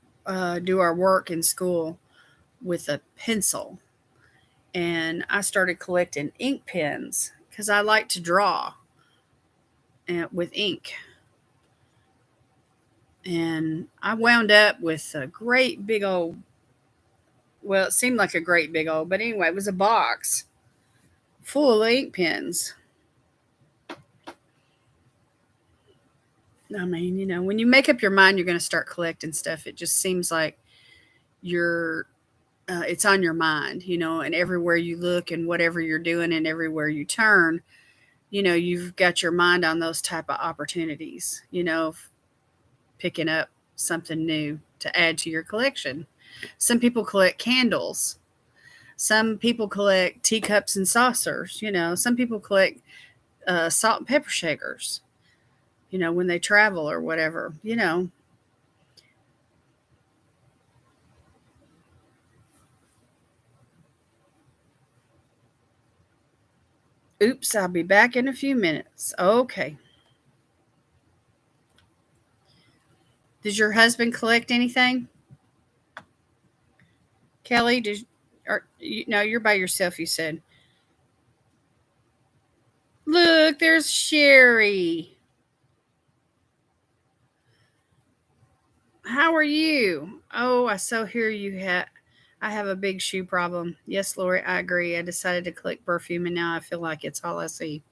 do our work in school with a pencil, and I started collecting ink pens because I like to draw with ink. And I wound up with a great big old, well, it seemed like a great big old, but anyway, it was a box full of ink pens. I mean, when you make up your mind you're going to start collecting stuff, it just seems like you're, it's on your mind, and everywhere you look and whatever you're doing and everywhere you turn, you've got your mind on those type of opportunities, picking up something new to add to your collection. Some people collect candles. Some people collect teacups and saucers. Some people collect salt and pepper shakers, when they travel or whatever. Oops, I'll be back in a few minutes. Okay. Does your husband collect anything? Kelly, no, you're by yourself, you said. Look, there's Sherry. How are you? Oh, I so hear you I have a big shoe problem. Yes, Lori, I agree. I decided to collect perfume and now I feel like it's all I see.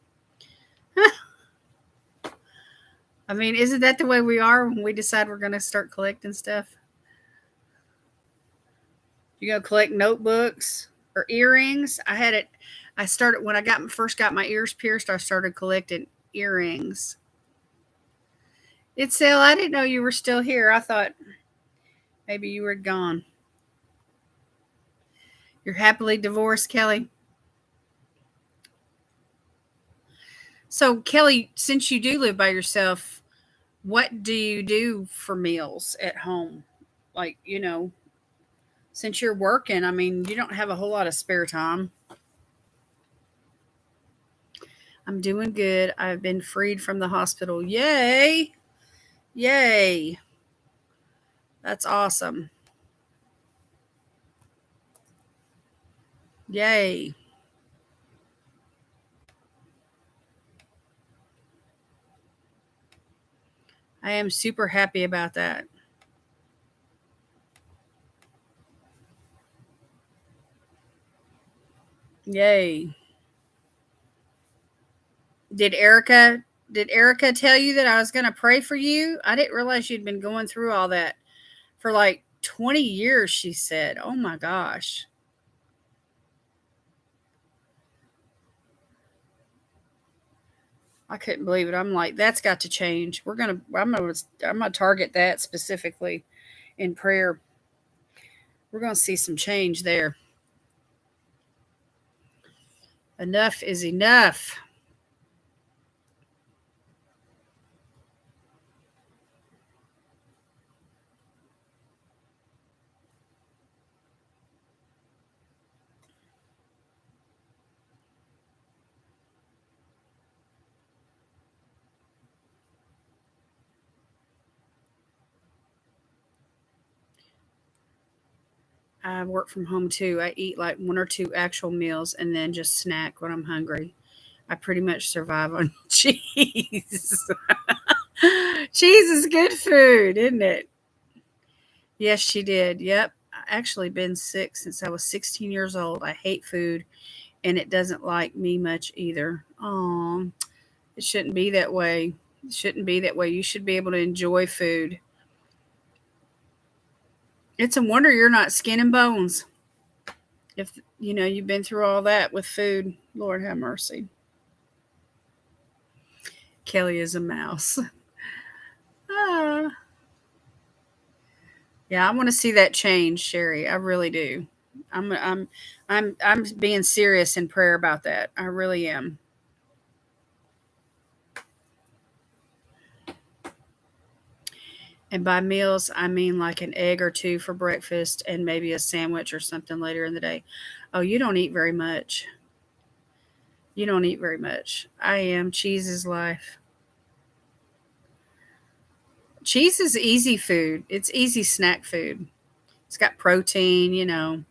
I mean, isn't that the way we are when we decide we're going to start collecting stuff? You go collect notebooks or earrings. I started when I first got my ears pierced. I started collecting earrings. It's Sale. I didn't know you were still here. I thought maybe you were gone. You're happily divorced, Kelly. So, Kelly, since you do live by yourself, what do you do for meals at home? Like, Since you're working, I mean, you don't have a whole lot of spare time. I'm doing good. I've been freed from the hospital. Yay! Yay! That's awesome. Yay. I am super happy about that. Yay. Did Erica tell you that I was going to pray for you? I didn't realize you'd been going through all that for like 20 years, she said. Oh my gosh. I couldn't believe it. I'm like, that's got to change. I'm gonna target that specifically in prayer. We're gonna see some change there. Enough is enough. I work from home too. I eat like one or two actual meals and then just snack when I'm hungry. I pretty much survive on cheese. Cheese is good food, isn't it? Yes, she did. Yep. I actually been sick since I was 16 years old. I hate food and it doesn't like me much either. Oh, it shouldn't be that way. It shouldn't be that way. You should be able to enjoy food. It's a wonder you're not skin and bones. If you've been through all that with food, Lord have mercy. Kelly is a mouse. Ah. Yeah, I want to see that change, Sherry. I really do. I'm being serious in prayer about that. I really am. And by meals, I mean like an egg or two for breakfast and maybe a sandwich or something later in the day. Oh, you don't eat very much. You don't eat very much. I am. Cheese is life. Cheese is easy food. It's easy snack food. It's got protein.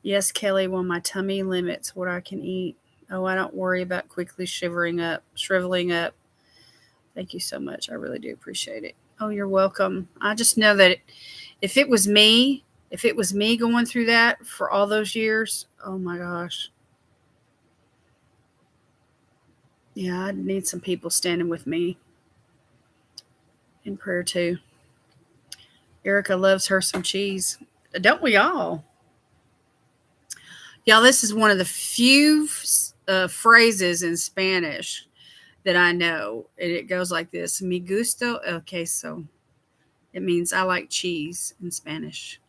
Yes, Kelly, well, my tummy limits what I can eat. Oh, I don't worry about quickly shriveling up. Thank you so much. I really do appreciate it. Oh, you're welcome. I just know that if it was me, if it was me going through that for all those years, oh my gosh. Yeah, I'd need some people standing with me in prayer too. Erica loves her some cheese. Don't we all? Y'all, this is one of the few phrases in Spanish that I know. And it goes like this: Mi gusto el queso. It means I like cheese in Spanish.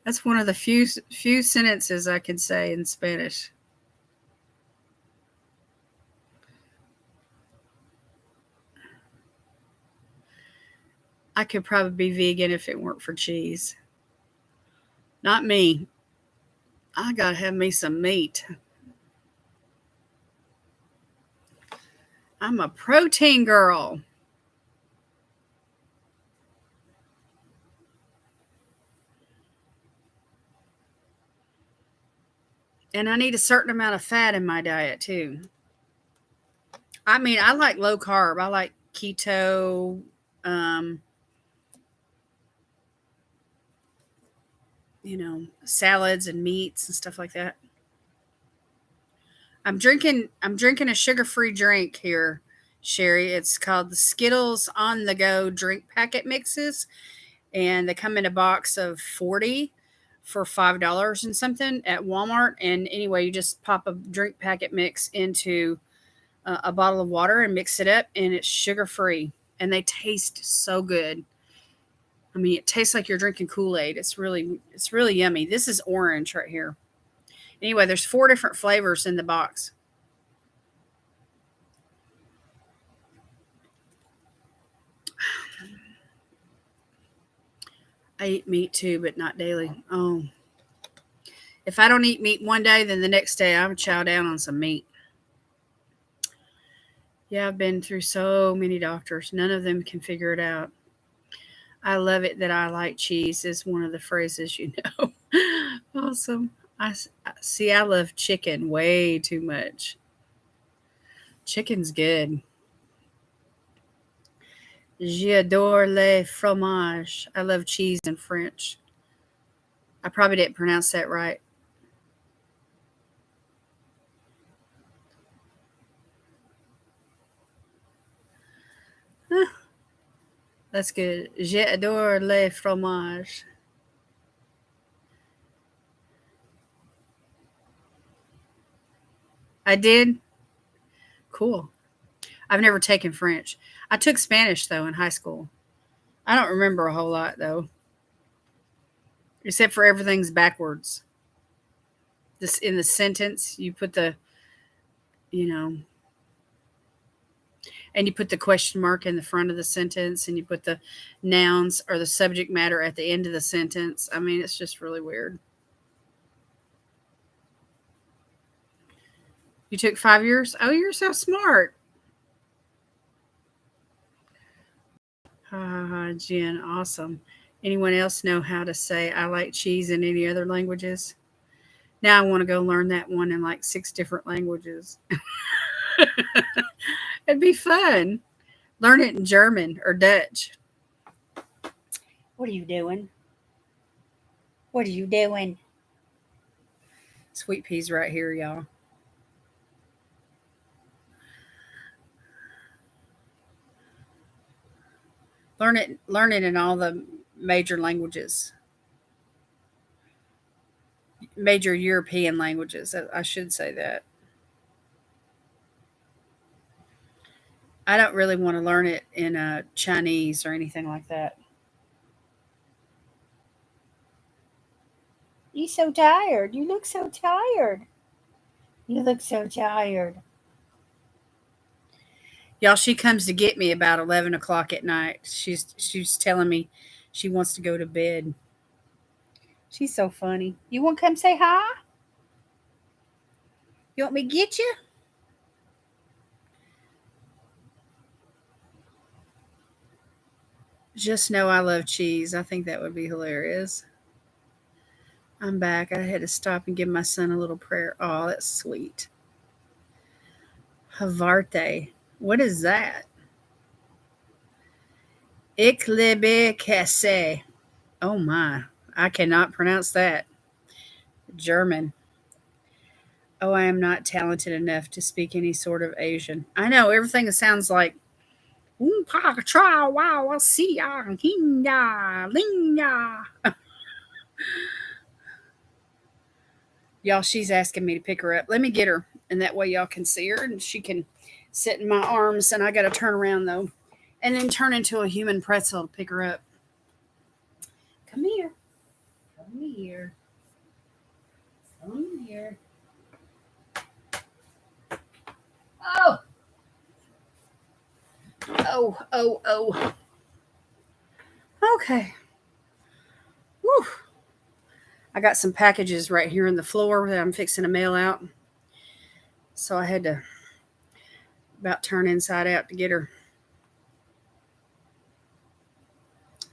That's one of the few sentences I can say in Spanish. I could probably be vegan if it weren't for cheese. Not me. I gotta have me some meat. I'm a protein girl. And I need a certain amount of fat in my diet too. I mean, I like low carb. I like keto, um, salads and meats and stuff like that. I'm drinking a sugar-free drink here, Sherry. It's called the Skittles on the Go drink packet mixes, and they come in a box of 40 for $5 and something at Walmart. And anyway, you just pop a drink packet mix into a bottle of water and mix it up, and it's sugar-free, and they taste so good. I mean, it tastes like you're drinking Kool-Aid. It's really yummy. This is orange right here. Anyway, there's 4 different flavors in the box. I eat meat too, but not daily. Oh, if I don't eat meat one day, then the next day I would chow down on some meat. Yeah, I've been through so many doctors. None of them can figure it out. I love it that I like cheese is one of the phrases, you know. Awesome. See. I love chicken way too much. Chicken's good. J'adore le fromage. I love cheese in French. I probably didn't pronounce that right. Huh, that's good. J'adore le fromage. I did. Cool. I've never taken French. I took Spanish though in high school. I don't remember a whole lot though, except for everything's backwards. This in the sentence, you put the, you know, and you put the question mark in the front of the sentence, and you put the nouns or the subject matter at the end of the sentence. I mean, it's just really weird. You took 5 years? Oh, you're so smart. Ha ha ha, Jen, awesome. Anyone else know how to say I like cheese in any other languages? Now I want to go learn that one in like 6 different languages. It'd be fun. Learn it in German or Dutch. What are you doing? What are you doing? Sweet peas right here, y'all. Learn it in all the major languages. Major European languages. I should say that. I don't really want to learn it in Chinese or anything like that. You so tired. You look so tired. You look so tired. Y'all, she comes to get me about 11 o'clock at night. She's telling me she wants to go to bed. She's so funny. You want to come say hi? You want me to get you? Just know I love cheese. I think that would be hilarious. I'm back. I had to stop and give my son a little prayer. Oh, that's sweet. Havarte. What is that? Iklebe casse. Oh my. I cannot pronounce that. German. Oh, I am not talented enough to speak any sort of Asian. I know everything sounds like pa tra wow si ya hinga linga. Y'all, she's asking me to pick her up. Let me get her, and that way y'all can see her, and she can sit in my arms. And I got to turn around though, and then turn into a human pretzel to pick her up. Come here. Come here. Come here. Oh. Oh, oh, oh. Okay. Whew. I got some packages right here in the floor that I'm fixing to mail out. So I had to about turn inside out to get her.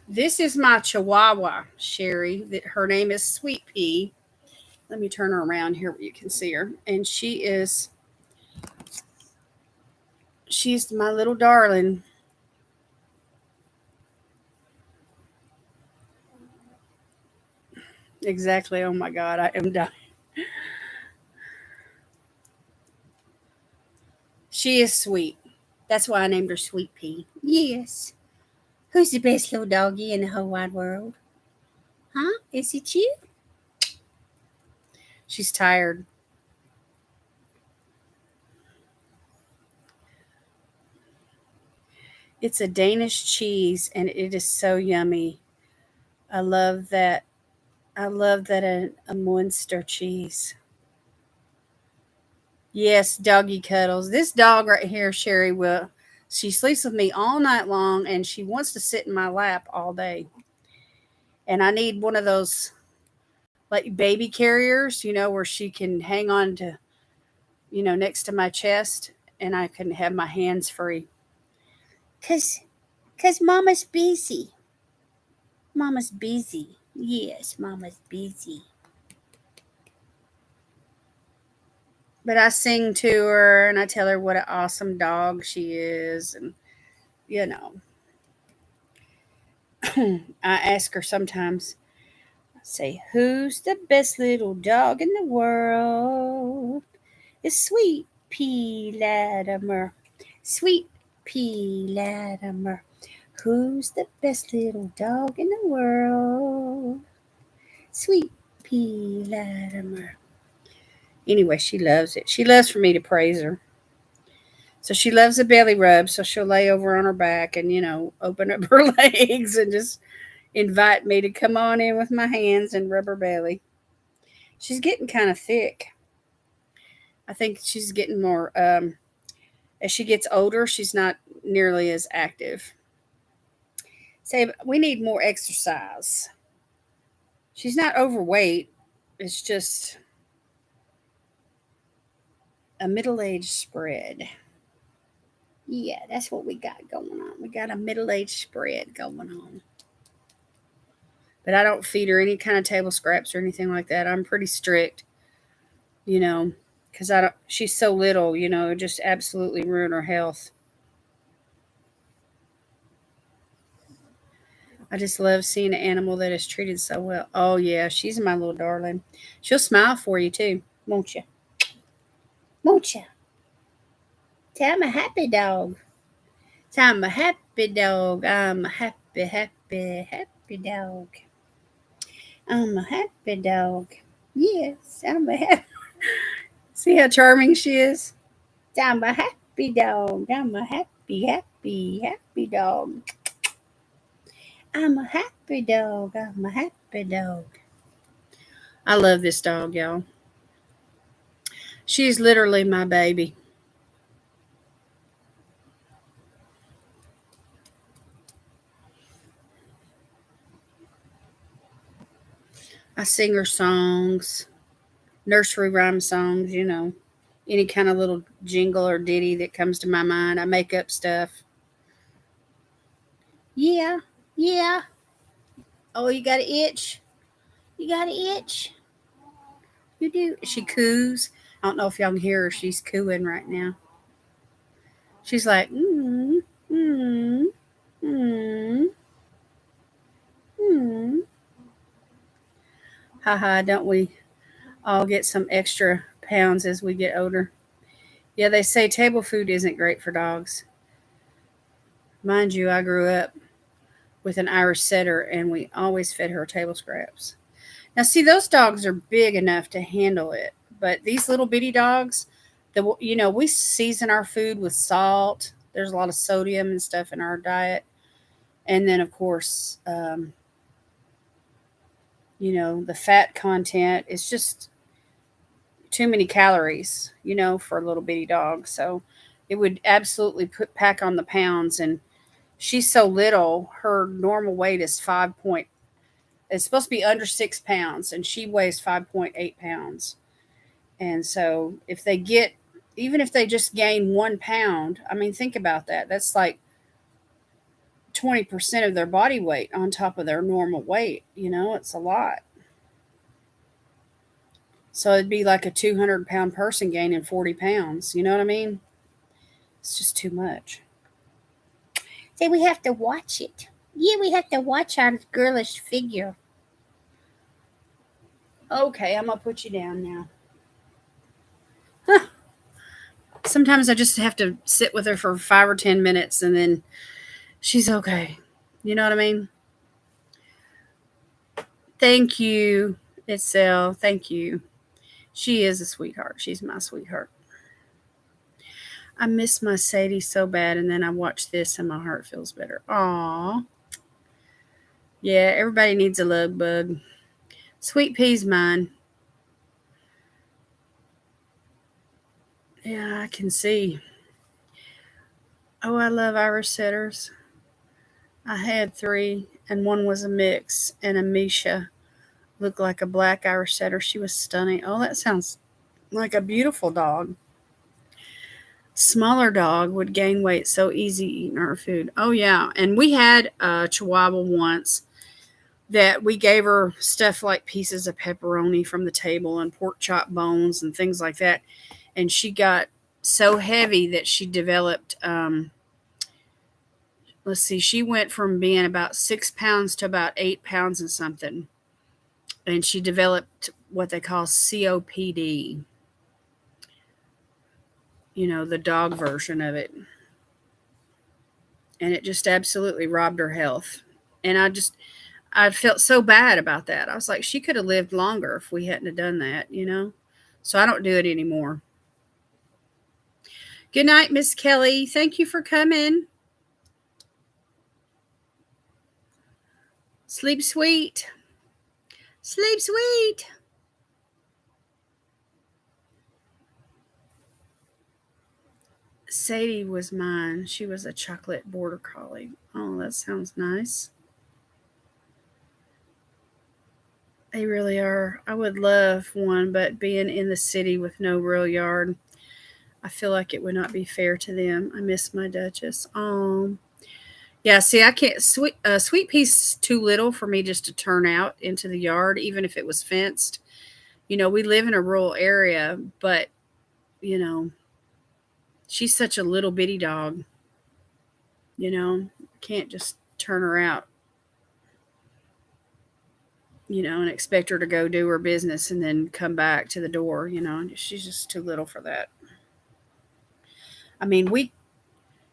This is my Chihuahua, Sherry. Her name is Sweet Pea. Let me turn her around here where you can see her. And she's my little darling. Exactly. Oh my God, I am dying. She is sweet. That's why I named her Sweet Pea. Yes. Who's the best little doggy in the whole wide world? Huh? Is it you? She's tired. It's a Danish cheese and it is so yummy. I love that. I love that a Munster cheese. Yes, doggy cuddles. This dog right here, Sherry, she sleeps with me all night long and she wants to sit in my lap all day. And I need one of those like baby carriers, where she can hang on to, next to my chest and I can have my hands free. Cause mama's busy. Mama's busy. Yes, mama's busy. But I sing to her and I tell her what an awesome dog she is. And, you know, I ask her sometimes, I say, who's the best little dog in the world? It's Sweet Pea Latimer. Sweet Pea Latimer. Who's the best little dog in the world? Sweet Pea Latimer. Anyway, she loves it. She loves for me to praise her. So she loves a belly rub. So she'll lay over on her back and, open up her legs and just invite me to come on in with my hands and rub her belly. She's getting kind of thick. I think she's getting more, as she gets older, she's not nearly as active. Say, we need more exercise. She's not overweight. It's just a middle-aged spread. Yeah, that's what we got going on. We got a middle-aged spread going on. But I don't feed her any kind of table scraps or anything like that. I'm pretty strict, because I don't. She's so little, it just absolutely ruin her health. I just love seeing an animal that is treated so well. Oh yeah, she's my little darling. She'll smile for you too, won't you? Won't you? Say I'm a happy dog. Say I'm a happy dog. I'm a happy, happy, happy dog. I'm a happy dog. Yes, I'm a happy. See how charming she is? I'm a happy dog. I'm a happy, happy, happy dog. I'm a happy dog. I'm a happy dog. I love this dog, y'all. She's literally my baby. I sing her songs, nursery rhyme songs, any kind of little jingle or ditty that comes to my mind. I make up stuff. Yeah, yeah. Oh, you got an itch? You got an itch? You do. She coos. I don't know if y'all can hear her. She's cooing right now. She's like, mm, mm, mm. Haha, don't we all get some extra pounds as we get older? Yeah, they say table food isn't great for dogs. Mind you, I grew up with an Irish setter and we always fed her table scraps. Now, see, those dogs are big enough to handle it, but these little bitty dogs, we season our food with salt. There's a lot of sodium and stuff in our diet, and then of course, the fat content is just too many calories, for a little bitty dog. So it would absolutely pack on the pounds. And she's so little, her normal weight is it's supposed to be under 6 pounds, and she weighs 5.8 pounds. And so even if they just gain 1 pound, I mean, think about that. That's like 20% of their body weight on top of their normal weight. It's a lot. So it'd be like a 200-pound person gaining 40 pounds. You know what I mean? It's just too much. Say, we have to watch it. Yeah, we have to watch our girlish figure. Okay, I'm going to put you down now. Sometimes I just have to sit with her for 5 or 10 minutes and then she's okay. You know what I mean? Thank you, Itzel. Thank you. She is a sweetheart. She's my sweetheart. I miss my Sadie so bad, and then I watch this and my heart feels better. Aw. Yeah, everybody needs a love bug. Sweet Pea's mine. Yeah, I can see. Oh, I love Irish setters. I had three, and one was a mix, and Amisha looked like a black Irish setter. She was stunning. Oh, that sounds like a beautiful dog. Smaller dog would gain weight so easy eating our food. Oh, yeah. And we had a Chihuahua once that we gave her stuff like pieces of pepperoni from the table and pork chop bones and things like that. And she got so heavy that she developed, let's see, she went from being about 6 pounds to about 8 pounds and something. And she developed what they call COPD, the dog version of it. And it just absolutely robbed her health. And I felt so bad about that. I was like, she could have lived longer if we hadn't have done that. So I don't do it anymore. Good night, Miss Kelly. Thank you for coming. Sleep sweet. Sleep sweet. Sadie was mine. She was a chocolate border collie. Oh, that sounds nice. They really are. I would love one, but being in the city with no real yard, I feel like it would not be fair to them. I miss my Duchess. Yeah. See, I can't. Sweet Pea's too little for me just to turn out into the yard, even if it was fenced. We live in a rural area, but you know, she's such a little bitty dog. Can't just turn her out. And expect her to go do her business and then come back to the door. She's just too little for that. I mean,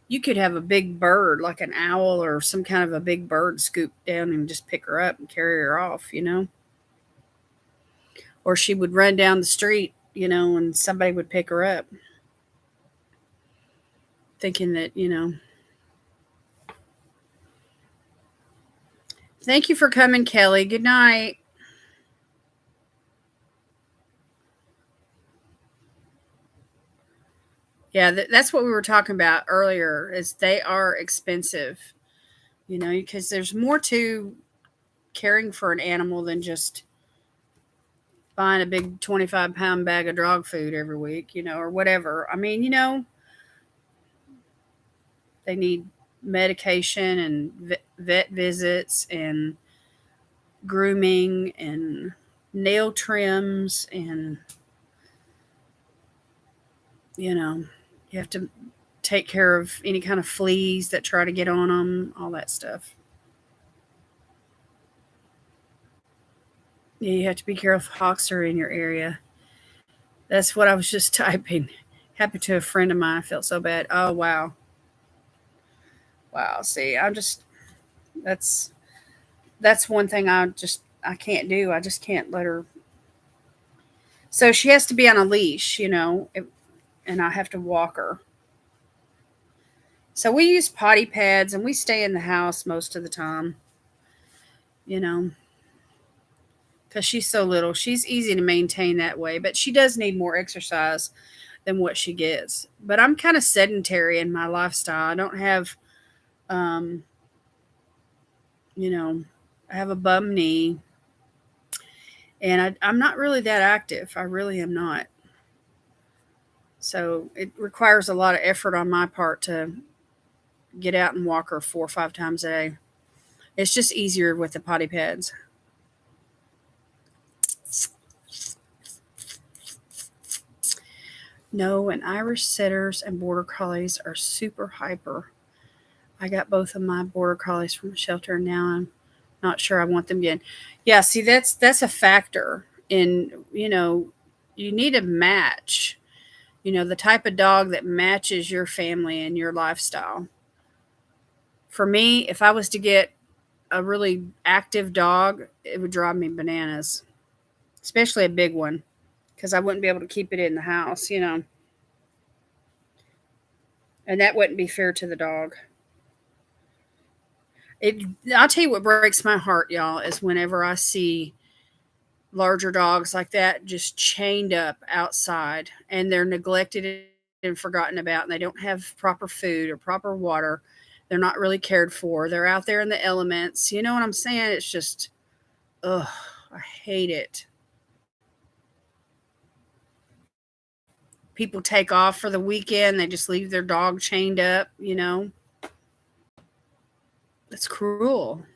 you could have a big bird like an owl or some kind of a big bird scoop down and just pick her up and carry her off. Or she would run down the street, and somebody would pick her up thinking that. Thank you for coming, Kelly. Good night. Yeah, that's what we were talking about earlier is they are expensive, because there's more to caring for an animal than just buying a big 25-pound bag of dog food every week, or whatever. I mean, they need medication and vet visits and grooming and nail trims and you know you have to take care of any kind of fleas that try to get on them, all that stuff. Yeah, you have to be careful if hawks are in your area. That's what I was just typing. Happened to a friend of mine. I felt so bad. Oh wow. Wow. See, that's that's one thing I can't do. I just can't let her. So she has to be on a leash, and I have to walk her. So we use potty pads and we stay in the house most of the time, you know, because she's so little. She's easy to maintain that way, but she does need more exercise than what she gets. But I'm kind of sedentary in my lifestyle. I don't have, um, you know, I have a bum knee and I'm not really that active. I really am not. So it requires a lot of effort on my part to get out and walk her 4 or 5 times a day. It's just easier with the potty pads. No, and Irish setters and border collies are super hyper. I got both of my border collies from the shelter, and now I'm not sure I want them again. Yeah, see, that's a factor in. You need a match. The type of dog that matches your family and your lifestyle. For me, if I was to get a really active dog, it would drive me bananas, especially a big one, because I wouldn't be able to keep it in the house, and that wouldn't be fair to the dog. It, I'll tell you what breaks my heart, y'all, is whenever I see larger dogs like that just chained up outside and they're neglected and forgotten about and they don't have proper food or proper water. They're not really cared for. They're out there in the elements. You know what I'm saying? It's just, ugh, I hate it. People take off for the weekend. They just leave their dog chained up, you know? It's cruel.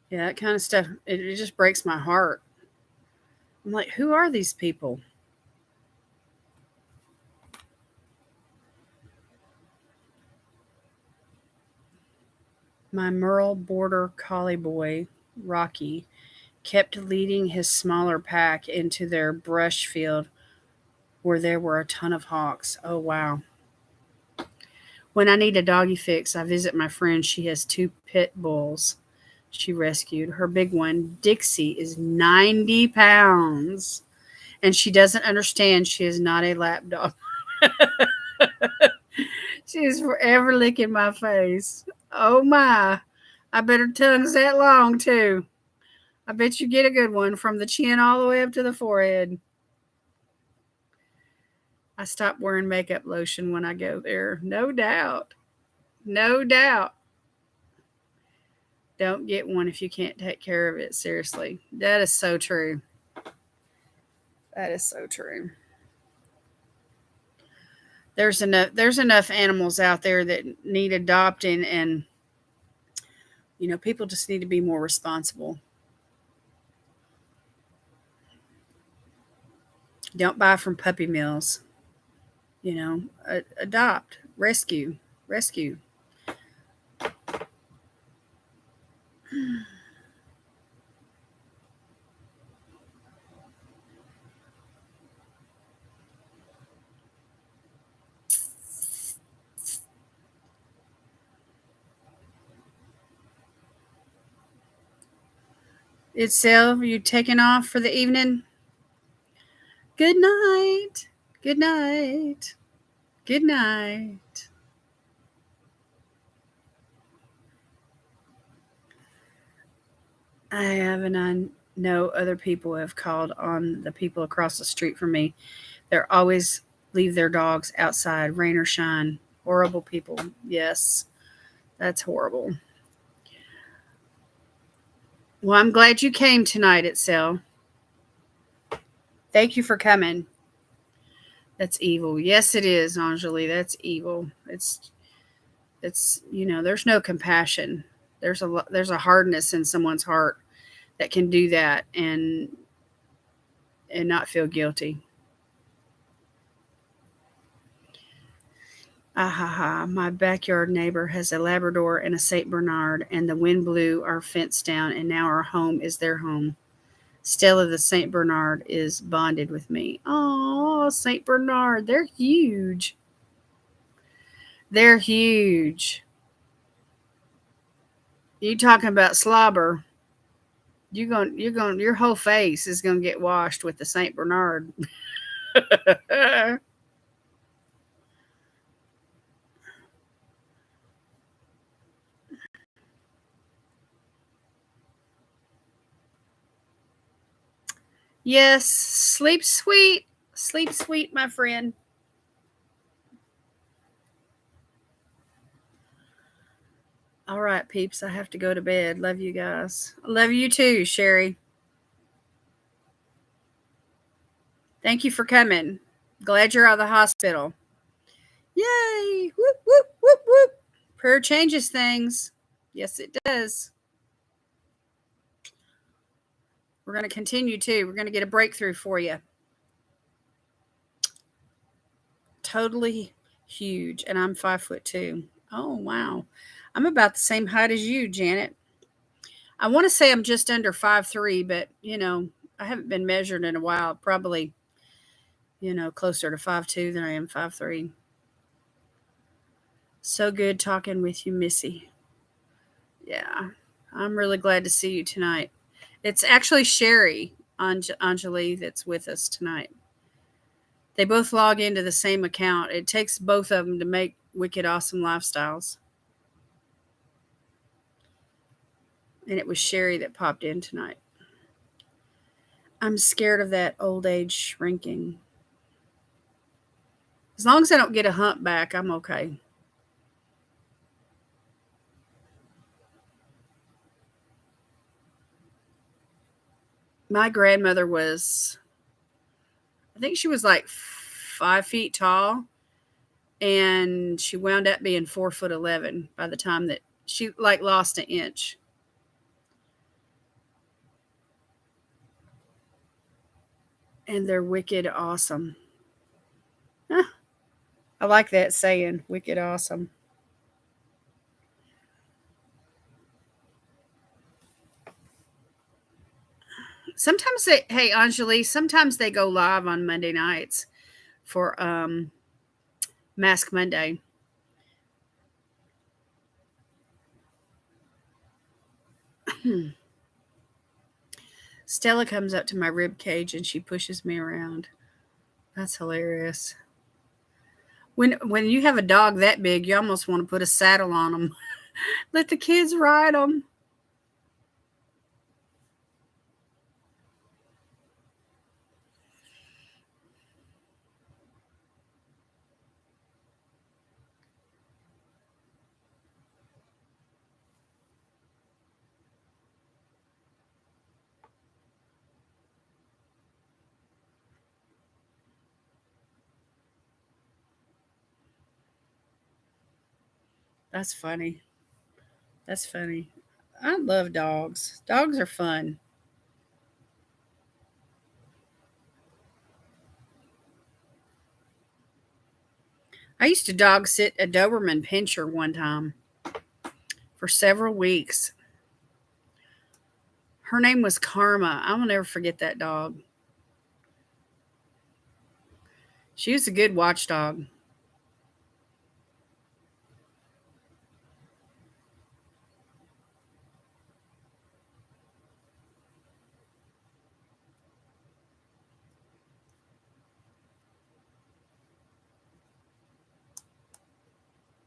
Yeah, that kind of stuff, it just breaks my heart. I'm like, who are these people? My Merle Border Collie boy, Rocky, kept leading his smaller pack into their brush field where there were a ton of hawks. Oh, wow. When I need a doggy fix, I visit my friend. She has two pit bulls she rescued. Her big one, Dixie, is 90 pounds, and she doesn't understand she is not a lap dog. She is forever licking my face. Oh, my. I bet her tongue's that long, too. I bet you get a good one from the chin all the way up to the forehead. I stop wearing makeup lotion when I go there. No doubt. No doubt. Don't get one if you can't take care of it. Seriously. That is so true. That is so true. There's enough animals out there that need adopting, and people just need to be more responsible. Don't buy from puppy mills. Adopt, rescue, rescue. Itself, you taking off for the evening? Good night. Good night. Good night. I haven't. I know other people have called on the people across the street from me. They're always leave their dogs outside, rain or shine. Horrible people. Yes, that's horrible. Well, I'm glad you came tonight, Itzel. Thank you for coming. That's evil. Yes, it is, Anjali. That's evil. It's there's no compassion. There's a hardness in someone's heart that can do that and not feel guilty. Ah ha ha. My backyard neighbor has a Labrador and a St. Bernard, and the wind blew our fence down, and now our home is their home. Stella the St. Bernard is bonded with me. Oh, St. Bernard. They're huge. They're huge. You talking about slobber. Your whole face is gonna get washed with the St. Bernard. Yes, sleep sweet. Sleep sweet, my friend. All right, peeps, I have to go to bed. Love you guys. Love you too, Sherry. Thank you for coming. Glad you're out of the hospital. Yay! Whoop, whoop, whoop, whoop. Prayer changes things. Yes, it does. We're going to continue too. We're going to get a breakthrough for you. Totally huge. And I'm 5'2". Oh, wow. I'm about the same height as you, Janet. I want to say I'm just under 5'3", but I haven't been measured in a while. Probably, closer to 5'2" than I am 5'3". So good talking with you, Missy. Yeah, I'm really glad to see you tonight. It's actually Sherry Anjali that's with us tonight. They both log into the same account. It takes both of them to make Wicked Awesome Lifestyles. And it was Sherry that popped in tonight. I'm scared of that old age shrinking. As long as I don't get a hump back, I'm okay. My grandmother was, I think she was like 5 feet tall, and she wound up being 4'11" by the time that she like lost an inch. And they're wicked awesome. Huh, I like that saying, wicked awesome. Sometimes they, hey Anjali, sometimes they go live on Monday nights for Mask Monday. Stella comes up to my rib cage and she pushes me around. That's hilarious. When you have a dog that big, you almost want to put a saddle on them. Let the kids ride them. That's funny. That's funny. I love dogs. Dogs are fun. I used to dog sit a Doberman Pinscher one time for several weeks. Her name was Karma. I will never forget that dog. She was a good watchdog.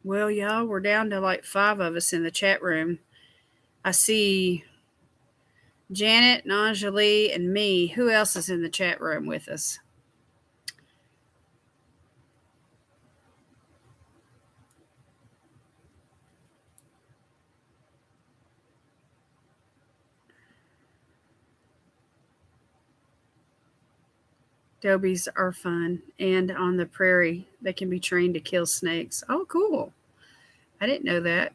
Well, y'all, we're down to like 5 of us in the chat room. I see Janet and Anjali and me. Who else is in the chat room with us? Dobies are fun. And on the prairie, they can be trained to kill snakes. Oh, cool. I didn't know that.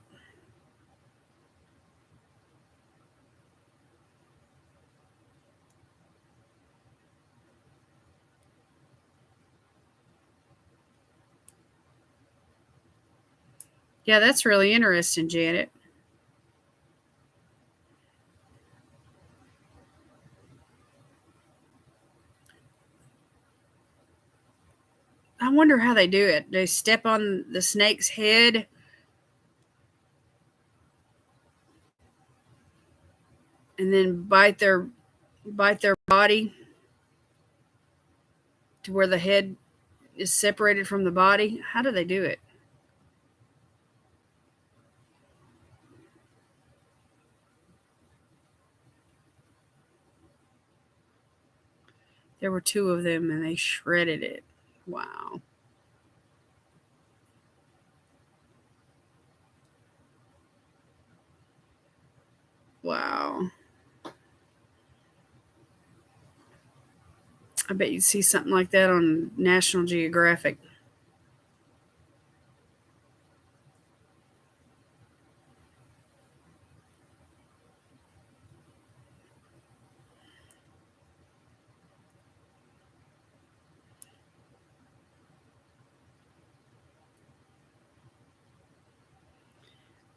Yeah, that's really interesting, Janet. I wonder how they do it. They step on the snake's head and then bite their body to where the head is separated from the body. How do they do it? There were two of them and they shredded it. Wow. Wow. I bet you'd see something like that on National Geographic.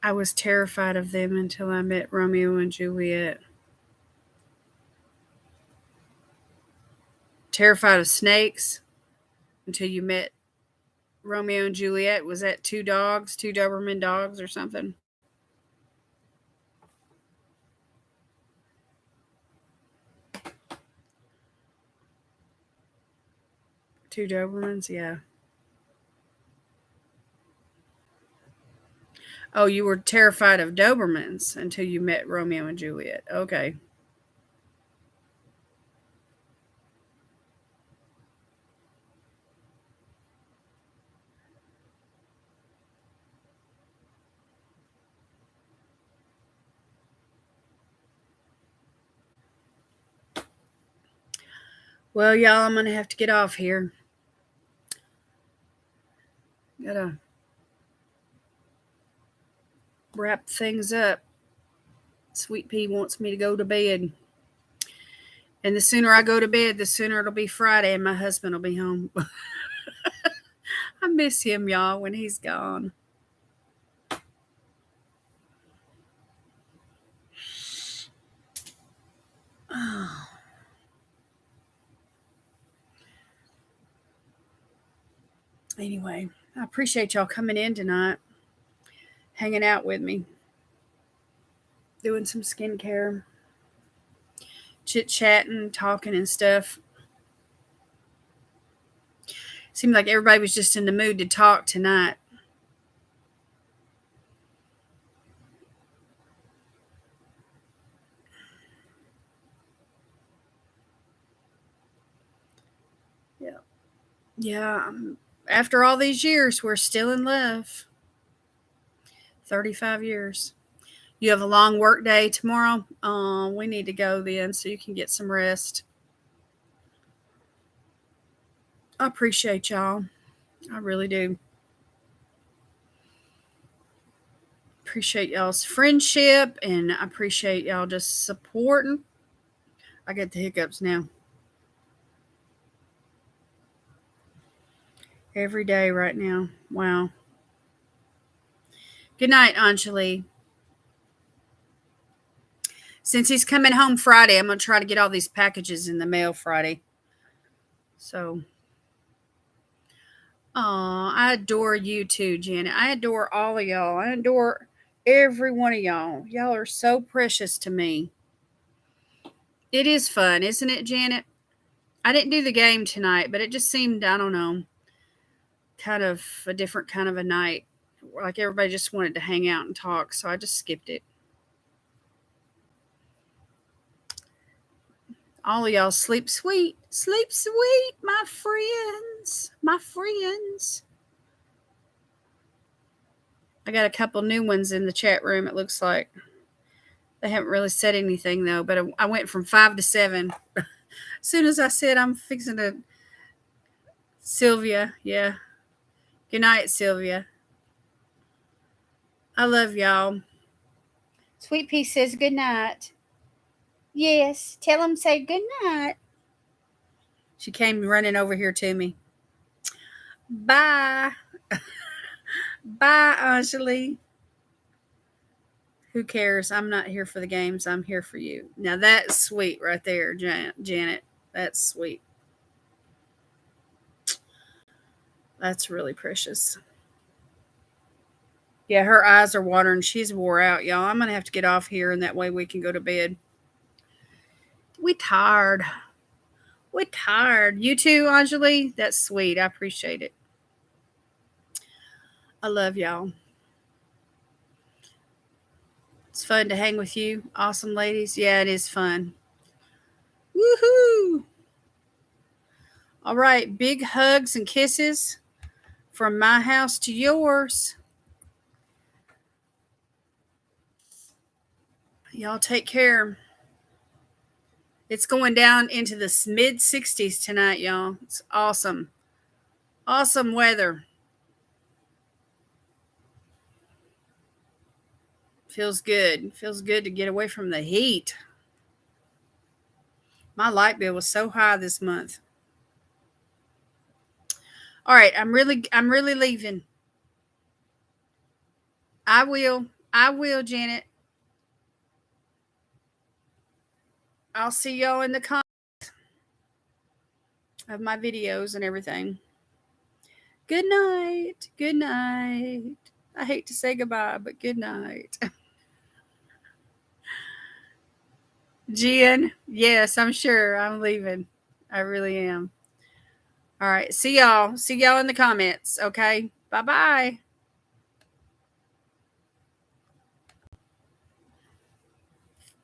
I was terrified of them until I met Romeo and Juliet. Terrified of snakes until you met Romeo and Juliet. Was that two dogs, two Doberman dogs or something? Two Dobermans, yeah. Oh, you were terrified of Dobermans until you met Romeo and Juliet. Okay. Well, y'all, I'm going to have to get off here. Gotta wrap things up. Sweet Pea wants me to go to bed. And the sooner I go to bed, the sooner it'll be Friday and my husband will be home. I miss him, y'all, when he's gone. Oh. Anyway, I appreciate y'all coming in tonight, hanging out with me, doing some skincare, chit-chatting, talking and stuff. Seemed like everybody was just in the mood to talk tonight. Yeah. Yeah. After all these years, we're still in love. 35 years. You have a long work day tomorrow. We need to go then so you can get some rest. I appreciate y'all. I really do. Appreciate y'all's friendship, and I appreciate y'all just supporting. I get the hiccups now. Every day right now. Wow. Good night, Anjali. Since he's coming home Friday, I'm going to try to get all these packages in the mail Friday. So, I adore you too, Janet. I adore all of y'all. I adore every one of y'all. Y'all are so precious to me. It is fun, isn't it, Janet? I didn't do the game tonight, but it just seemed, I don't know, kind of a different kind of a night. Like everybody just wanted to hang out and talk, so I just skipped it. All of y'all sleep sweet. Sleep sweet, my friends. My friends. I got a couple new ones in the chat room, it looks like. They haven't really said anything, though, but I went from 5 to 7. As soon as I said I'm fixing to... Sylvia, yeah. Good night, Sylvia. I love y'all. Sweet Pea says good night. Yes, tell him say good night. She came running over here to me. Bye. Bye, Anjali. Who cares? I'm not here for the games. I'm here for you. Now that's sweet right there, Janet. That's sweet. That's really precious. Yeah, her eyes are watering. She's wore out, y'all. I'm going to have to get off here, and that way we can go to bed. We tired. We're tired. You too, Anjali? That's sweet. I appreciate it. I love y'all. It's fun to hang with you. Awesome ladies. Yeah, it is fun. Woohoo! All right. Big hugs and kisses from my house to yours. Y'all take care. It's going down into the mid 60s tonight, y'all. It's awesome. Awesome weather. Feels good. Feels good to get away from the heat. My light bill was so high this month. All right, I'm really leaving. I will, Janet. I'll see y'all in the comments of my videos and everything. Good night. Good night. I hate to say goodbye, but good night. Jen, yes, I'm sure I'm leaving. I really am. All right. See y'all. See y'all in the comments. Okay. Bye-bye.